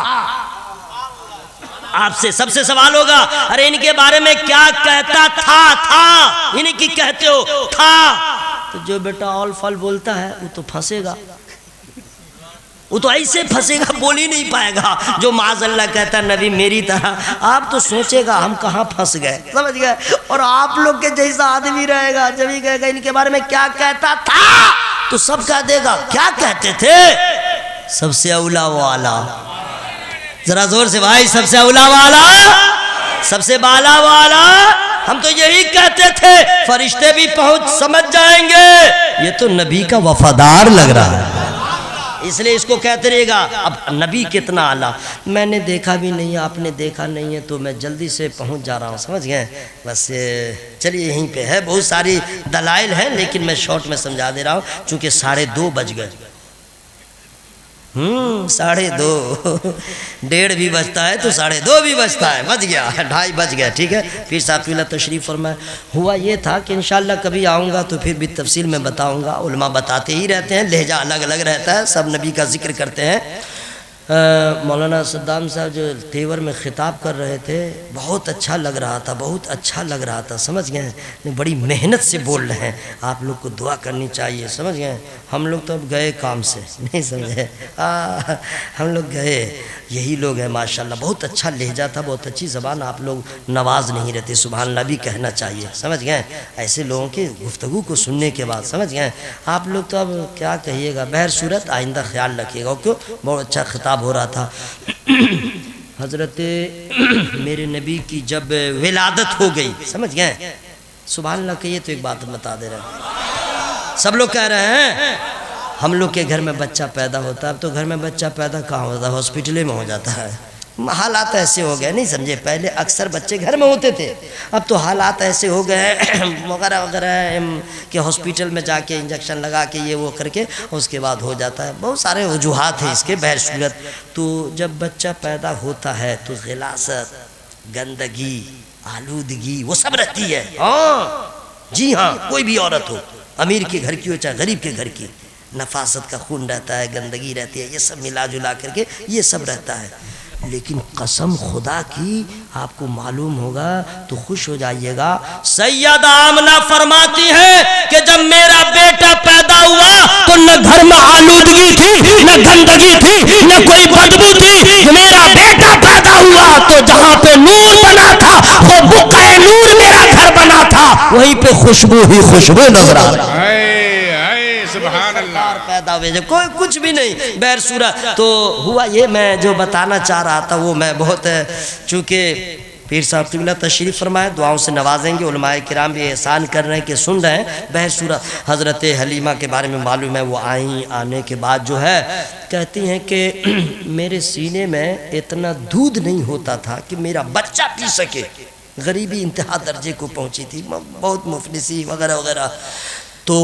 आपसे सबसे सवाल होगा, अरे इनके बारे में क्या कहता था, इनकी कहते हो था। तो जो बेटा ऑल फॉल बोलता है वो तो फंसेगा, वो तो ऐसे फंसेगा, बोल ही नहीं पाएगा। जो माज़अल्लाह कहता नबी मेरी तरह, आप तो सोचेगा हम कहाँ फंस गए, समझ गए। और आप लोग के जैसा आदमी रहेगा, जब ही कहेगा इनके बारे में क्या कहता था, तो सब कह देगा क्या कहते थे, सबसे औला वाला। जरा जोर से भाई, सबसे औला वाला, सबसे बाला वाला। हम तो यही कहते थे, फरिश्ते भी पहुंच समझ जाएंगे, ये तो नबी का वफादार लग रहा है, इसलिए इसको कहते रहेगा। अब नबी कितना आला, मैंने देखा भी नहीं है, आपने देखा नहीं है, तो मैं जल्दी से पहुंच जा रहा हूँ, समझ गए। बस चलिए यहीं पे है, बहुत सारी दलाइल हैं, लेकिन मैं शॉर्ट में समझा दे रहा हूँ, चूँकि 2:30 बज गए। 2:30 1:30 भी बजता है तो 2:30 भी बजता है, बज गया 2:30 बज गया, ठीक है। फिर साकिला तशरीफ़ फरमाए। हुआ ये था कि इंशाअल्लाह कभी आऊँगा तो फिर भी तफसील में बताऊँगा। उलमा बताते ही रहते हैं, लहजा अलग अलग रहता है, सब नबी का जिक्र करते हैं। मौलाना सद्दाम साहब जो तेवर में ख़िताब कर रहे थे, बहुत अच्छा लग रहा था, बहुत अच्छा लग रहा था, समझ गए। बड़ी मेहनत से बोल रहे हैं, आप लोग को दुआ करनी चाहिए, समझ गए। हम लोग तो अब गए काम से, नहीं समझे, हम लोग गए, यही लोग हैं माशाल्लाह। बहुत अच्छा लहजा था, बहुत अच्छी ज़बान, आप लोग नवाज नहीं रहते, सुभान अल्लाह भी कहना चाहिए, समझ गए। ऐसे लोगों की गुफ्तगू को सुनने के बाद, समझ गए। आप लोग तो अब क्या कहिएगा, बहर सूरत आइंदा ख्याल रखिएगा, क्यों बहुत अच्छा खिताब हो रहा था। हज़रत मेरे नबी की जब विलादत हो गई, समझ गए, सुभान अल्लाह कहिए तो एक बात बता दे रहे हैं, सब लोग कह रहे हैं हम लोग के घर में बच्चा पैदा होता है। अब तो घर में बच्चा पैदा कहाँ होता है, हॉस्पिटल में हो जाता है। हालात ऐसे हो गए, नहीं समझे, पहले अक्सर बच्चे घर में होते थे, अब तो हालात ऐसे हो गए वगैरह वगैरह कि हॉस्पिटल में जाके इंजेक्शन लगा के ये वो करके उसके बाद हो जाता है। बहुत सारे वजूहात हैं इसके, बहर सूरत। तो जब बच्चा पैदा होता है तो गिलासत, गंदगी, आलूदगी वो सब रहती है। हाँ जी हाँ, कोई भी औरत हो, अमीर के घर की हो चाहे गरीब के घर की, नफासत का खून रहता है, गंदगी रहती है, ये सब मिला जुला करके ये सब रहता है। लेकिन कसम खुदा की आपको मालूम होगा तो खुश हो जाइएगा, सैयदा आमना फरमाती है कि जब मेरा बेटा पैदा हुआ तो न घर में आलूदगी थी, न गंदगी थी, न कोई बदबू थी। मेरा बेटा पैदा हुआ तो जहाँ पे नूर बना था, वो बुक़ाए नूर मेरा घर बना था, वहीं पे खुशबू ही खुशबू नजर आ रही है। पैदा हुए जब कोई कुछ भी नहीं, बहर सूरत। तो हुआ ये, मैं जो बताना चाह रहा था वो मैं बहुत, चूँकि पीर साहब क़िबला तशरीफ़ फरमाए, दुआओं से नवाजेंगे, उलमाए किराम भी एहसान कर रहे हैं कि सुन रहे हैं। बहर सूरत हज़रत हलीमा के बारे में मालूम है, वो आई, आने के बाद जो है कहती हैं कि मेरे सीने में इतना दूध नहीं होता था कि मेरा बच्चा पी सके। गरीबी इंतहा दर्जे को पहुँची थी, बहुत मुफलिसी वगैरह वगैरह। तो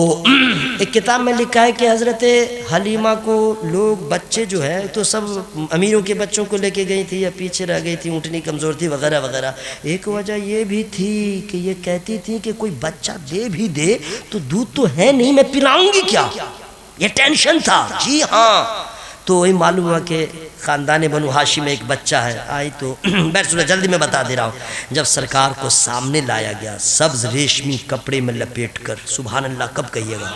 एक किताब में लिखा है कि हज़रत हलीमा को लोग बच्चे जो है तो सब अमीरों के बच्चों को लेके गई थी या पीछे रह गई थी, ऊँटनी कमज़ोर थी वगैरह वगैरह। एक वजह ये भी थी कि ये कहती थी कि कोई बच्चा दे भी दे तो दूध तो है नहीं, मैं पिलाऊंगी क्या, ये टेंशन था। जी हाँ, तो वही मालूम हुआ कि ख़ानदान बनु हाशिम में एक बच्चा है। आई तो बैठ, जल्दी मैं बता दे रहा हूँ। जब सरकार को सामने लाया गया सब्ज़ रेशमी कपड़े में लपेट कर, सुभान अल्लाह कब कहिएगा,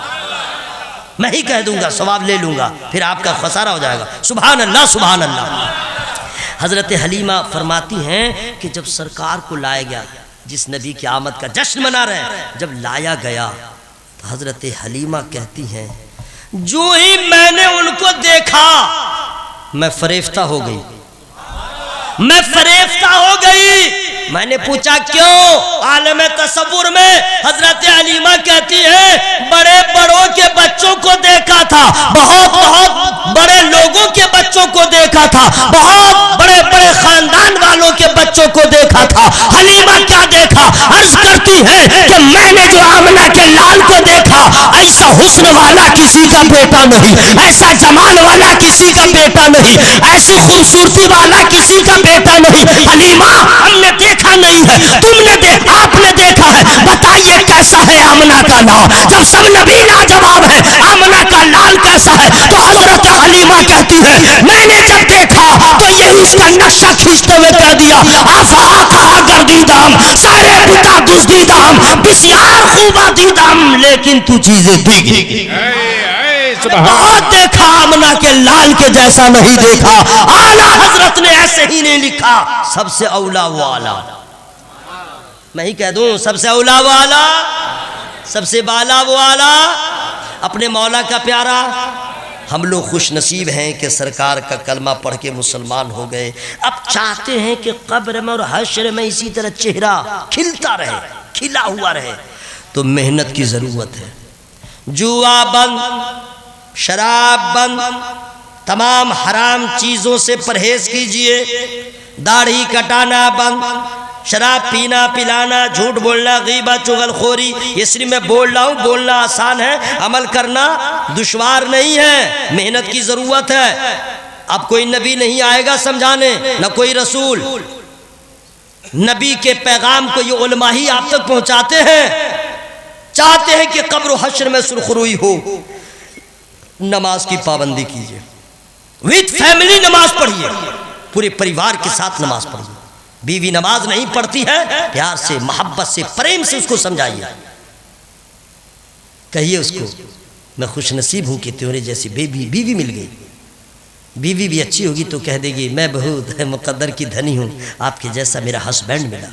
मैं ही कह दूंगा, सवाब ले लूँगा, फिर आपका खसारा हो जाएगा। सुभान अल्लाह सुभान अल्लाह। हज़रत हलीमा फरमाती हैं कि जब सरकार को लाया गया, जिस नबी की आमद का जश्न मना रहे हैं, जब लाया गया तो हज़रत हलीमा कहती हैं जो ही मैंने उनको देखा मैं फरेफ्ता हो गई, मैं फरेफ्ता हो गई। मैंने पूछा क्यों? आलम तसव्वुर में हजरत हलीमा कहती है बड़े बड़ों के बच्चों को देखा था, बहुत बहुत बड़े लोगों के बच्चों को देखा था, बहुत बड़े बड़े खानदान वालों के बच्चों को देखा था। हलीमा क्या देखा? अर्ज करती है कि मैंने जो आमना के लाल को देखा, ऐसा हुस्न वाला किसी का बेटा नहीं, ऐसा जमाल वाला किसी का बेटा नहीं, ऐसी खूबसूरती वाला किसी का बेटा नहीं। हलीमा हमने देखा नहीं है, तुमने आपने देखा है, बताइए कैसा है आमना का लाल? जब सब नबी लाजवाब है, आमना का लाल कैसा है? तो हजरत हलीमा कहती है मैंने जब देखा तो ये उसका नक्शा खींचते हुए कह दिया आफा कहा गर्दीदाम सारे पिता दुस्दीदाम बिस्यार खूबा दीदाम, लेकिन तू चीजें दिखी बहुत देखा, आमना के लाल के जैसा नहीं देखा। आला हजरत ने ऐसे ही नहीं लिखा, सबसे औला वो आला, मैं ही कह दूं सबसे औला वो आला, सबसे बाला वो आला, अपने मौला का प्यारा। हम लोग खुश नसीब हैं कि सरकार का कलमा पढ़ के मुसलमान हो गए। अब चाहते हैं कि कब्र में और हश्र में इसी तरह चेहरा खिलता रहे, खिला हुआ रहे, तो मेहनत की ज़रूरत है। जुआ बंद, शराब बंद, तमाम हराम चीजों से परहेज कीजिए। दाढ़ी कटाना बंद, शराब पीना पिलाना, झूठ बोलना, गीबत चुगलखोरी, ये सिर्फ मैं बोल रहा हूँ, बोलना आसान है, अमल करना दुश्वार नहीं है, मेहनत की जरूरत है। अब कोई नबी नहीं आएगा समझाने, न कोई रसूल। नबी के पैगाम को ये उलमा ही आप तक पहुंचाते हैं। चाहते हैं कि कब्र हश्र में सुरखरुई हो। नमाज की पाबंदी कीजिए, विद फैमिली नमाज पढ़िए, पूरे परिवार के साथ नमाज पढ़िए। बीवी नमाज नहीं पढ़ती है, प्यार से, मोहब्बत से, प्रेम से उसको समझाइए। कहिए उसको, मैं खुशनसीब हूं कि तेरे जैसी बीवी मिल गई। बीवी भी अच्छी होगी तो कह देगी मैं बहुत मुकद्दर की धनी हूं, आपके जैसा मेरा हस्बैंड मिला।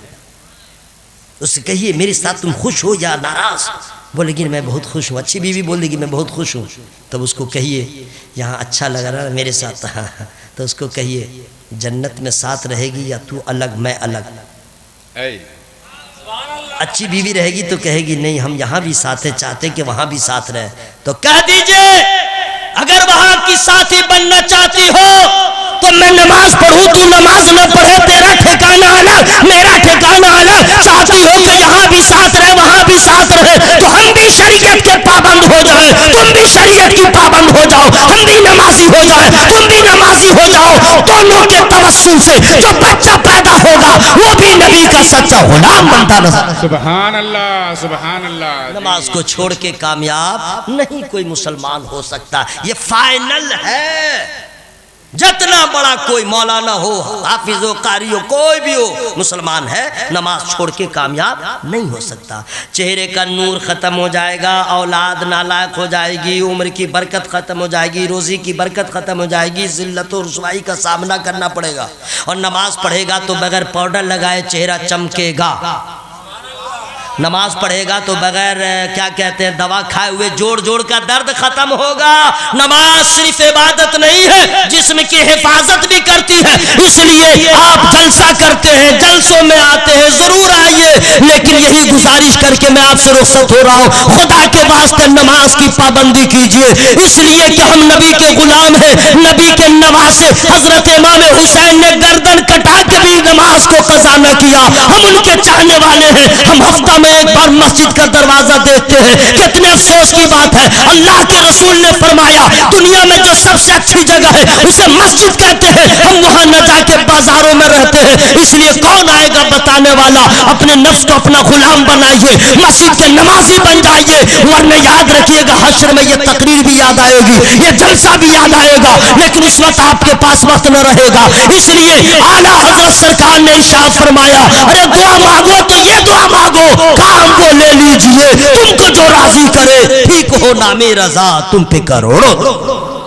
उससे कहिए मेरे साथ तुम खुश हो या नाराज, बोलेगी मैं बहुत खुश हूँ। अच्छी बीवी बोल देगी मैं बहुत खुश हूँ। तब उसको कहिए यहाँ अच्छा लग रहा है मेरे साथ, हाँ। तो उसको कहिए जन्नत में साथ रहेगी या तू अलग मैं अलग। अच्छी बीवी रहेगी तो कहेगी नहीं हम यहाँ भी साथ है, चाहते कि वहाँ भी साथ रहे। तो कह दीजिए अगर वहाँ की साथी बनना चाहती हो तो मैं नमाज पढ़ूं, तू नमाज न पढ़े, तेरा ठिकाना अलग मेरा ठिकाना अलग। चाहती हो कि यहाँ भी साथ रहे वहाँ भी साथ रहे, तो हम भी शरीयत के पाबंद हो जाए, तुम भी शरीयत की पाबंद हो जाओ, हम भी नमाजी हो जाए, तुम भी नमाजी हो जाओ। दोनों के तवस्सुल से जो बच्चा पैदा होगा वो भी नबी का सच्चा गुलाम बनता रहे।
सुभान अल्लाह, सुभान अल्लाह।
नमाज को छोड़ के कामयाब नहीं कोई मुसलमान हो सकता, ये फाइनल है। जितना बड़ा कोई मौलाना हो, हाफिज हो, कारी हो, कोई भी हो, मुसलमान है, नमाज छोड़ के कामयाब नहीं हो सकता। चेहरे का नूर ख़त्म हो जाएगा, औलाद नालायक हो जाएगी, उम्र की बरकत ख़त्म हो जाएगी, रोज़ी की बरकत ख़त्म हो जाएगी, ज़िल्लत और रुसवाई का सामना करना पड़ेगा। और नमाज पढ़ेगा तो बगैर पाउडर लगाए चेहरा चमकेगा, नमाज पढ़ेगा तो बगैर क्या कहते हैं दवा खाए हुए जोड़ जोड़ का दर्द खत्म होगा। नमाज सिर्फ इबादत नहीं है, जिस्म की हिफाजत भी करती है। इसलिए आप जलसा करते हैं, जलसों में आते हैं, जरूर आइए, लेकिन यही गुजारिश करके मैं आपसे रुखसत हो रहा हूँ, खुदा के वास्ते नमाज की पाबंदी कीजिए। इसलिए कि हम नबी के गुलाम हैं, नबी के नवासे। हजरत इमाम हुसैन ने गर्दन कटा के भी नमाज को कज़ा न किया। हम उनके चाहने वाले हैं, हम हफ्ता में एक बार मस्जिद का दरवाजा देखते हैं। कितने अफसोस की बात है, अल्लाह के रसूल ने फरमाया दुनिया में जो सबसे अच्छी जगह है उसे मस्जिद कहते हैं। हम वहां न जाके बाजारों में रहते हैं। इसलिए कौन आएगा बताने वाला? अपने नफ्स को अपना गुलाम बनाइए, मस्जिद के नमाजी बन जाइए, वरना याद रखिएगा हश्र में ये तकरीर भी याद आएगी, ये जलसा भी याद आएगा, लेकिन उस वक्त आपके पास वक्त न रहेगा। इसलिए आला हजरत सरकार ने इरशाद फरमाया, अरे दुआ मांगो तो ये दुआ मांगो, काम को ले लीजिए, तुमको जो राजी करे, ठीक हो नामे रजा तुम पे करोड़ों।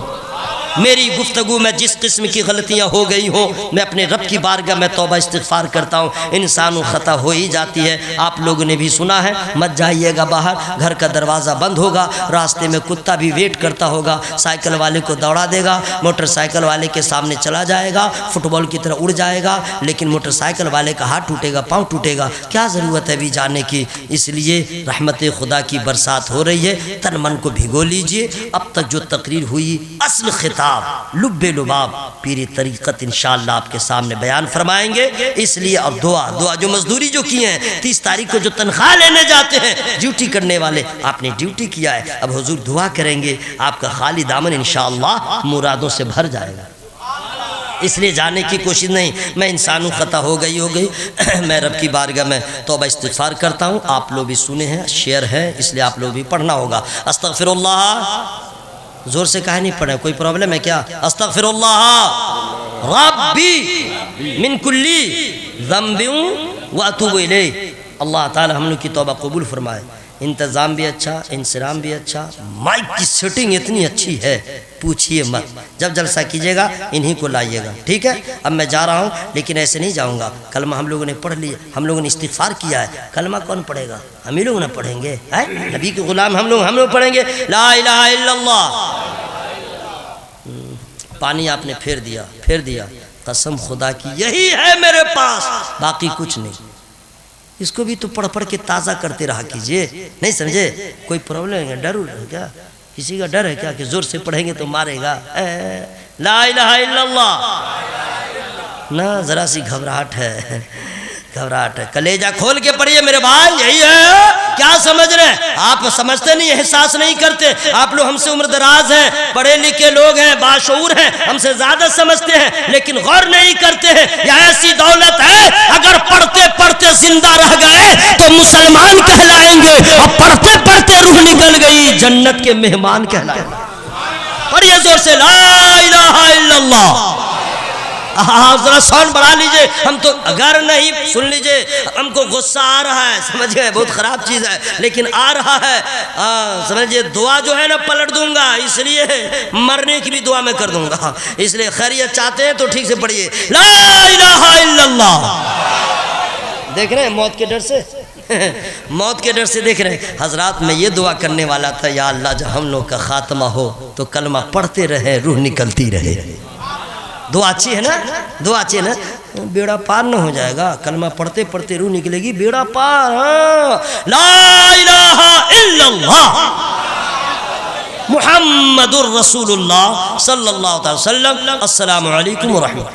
मेरी गुफ्तगू में जिस किस्म की गलतियां हो गई हो, मैं अपने रब की बारगाह में तौबा इस्तिग़फ़ार करता हूँ। इंसान ख़ता हो ही जाती है, आप लोगों ने भी सुना है। मत जाइएगा बाहर, घर का दरवाज़ा बंद होगा, रास्ते में कुत्ता भी वेट करता होगा, साइकिल वाले को दौड़ा देगा, मोटरसाइकिल वाले के सामने चला जाएगा, फुटबॉल की तरह उड़ जाएगा, लेकिन मोटरसाइकिल वाले का हाथ टूटेगा, पाँव टूटेगा। क्या ज़रूरत है अभी जाने की? इसलिए रहमत खुदा की बरसात हो रही है, तन मन को भिगो लीजिए। अब तक जो तकरीर हुई असल खिताब लुब्बे लुबाब पीरी तरीक़त इंशाअल्लाह आपके सामने बयान फरमाएंगे। इसलिए अब दुआ जो मजदूरी जो की है, 30 तारीख को जो तनख्वाह लेने जाते हैं ड्यूटी करने वाले, आपने ड्यूटी किया है, अब हुजूर दुआ करेंगे आपका खाली दामन इंशाअल्लाह मुरादों से भर जाएगा। इसलिए जाने की कोशिश नहीं। मैं इंसानों ख़ता हो गई मैं रब की बारगाह में तौबा इस्तिग़फ़ार करता हूँ। आप लोग भी सुने हैं, शेयर है, इसलिए आप लोग भी पढ़ना होगा। अस्तग़फ़िरुल्लाह, जोर से कहा नहीं पढ़े, कोई प्रॉब्लम है क्या? अस्तग़फ़िरुल्लाह रब्बी मिन कुल्ली ज़ंबिन व अतूबु इलैह। अल्लाह ताला हम लोग की तौबा कबूल फरमाए। इंतज़ाम भी अच्छा, इंसराम भी अच्छा, माइक की सेटिंग इतनी अच्छी है पूछिए मत। जब जलसा कीजिएगा इन्हीं को लाइएगा, ठीक है? अब मैं जा रहा हूँ, लेकिन ऐसे नहीं जाऊँगा। कलमा हम लोगों ने पढ़ लिया, हम लोगों ने इस्तिग़फ़ार किया है। कलमा कौन पढ़ेगा? हम ही लोग ना पढ़ेंगे, है नबी के गुलाम हम लोग पढ़ेंगे ला इलाहा इल्लल्लाह। पानी आपने फेर दिया, कसम खुदा की यही है मेरे पास, बाकी कुछ नहीं। इसको भी तो पढ़ के ताज़ा करते रहा कीजिए, नहीं समझे? कोई प्रॉब्लम है? डर क्या? किसी का डर है क्या कि जोर से पढ़ेंगे तो मारेगा? ला इलाहा इल्लल्लाह ना, जरा सी घबराहट है, घबराहट है। कलेजा खोल के पढ़िए मेरे भाई, यही है। क्या समझ रहे हैं आप? समझते नहीं, एहसास नहीं करते। आप लोग हमसे उम्र दराज हैं, पढ़े लिखे लोग हैं, बाशऊर हैं, हमसे ज्यादा समझते हैं, लेकिन गौर नहीं करते हैं। यह ऐसी दौलत है, अगर पढ़ते पढ़ते जिंदा रह गए तो मुसलमान कहलाएंगे, और पढ़ते पढ़ते रूह निकल गई जन्नत के मेहमान कहलाएंगे। पढ़िए जोर से, ला इलाहा इल्लल्लाह। जरा साउंड बढ़ा लीजिए। हम तो अगर नहीं सुन लीजिए, हमको गुस्सा आ रहा है, समझ गए, बहुत खराब चीज़ है, लेकिन आ रहा है। समझिए, दुआ जो है ना पलट दूंगा, इसलिए मरने की भी दुआ मैं कर दूंगा। इसलिए खैरियत चाहते हैं तो ठीक से पढ़िए, ला इलाहा इल्लल्लाह। देख रहे हैं मौत के डर से मौत के डर से देख रहे हैं। हजरात, मैं ये दुआ करने वाला था, या अल्लाह जब हम लोग का खात्मा हो तो कलमा पढ़ते रहे, रूह निकलती रहे। दुआ अच्छी है ना, दुआ अच्छी है ना। बेड़ा पार न हो जाएगा, कलमा पढ़ते पढ़ते रूह निकलेगी, बेड़ा पार। ला इलाहा इल्लल्लाह मुहम्मदुर रसूलुल्लाह सल्लल्लाहु अलैहि वसल्लम। अस्सलामु अलैकुम व रहमतुल्लाह।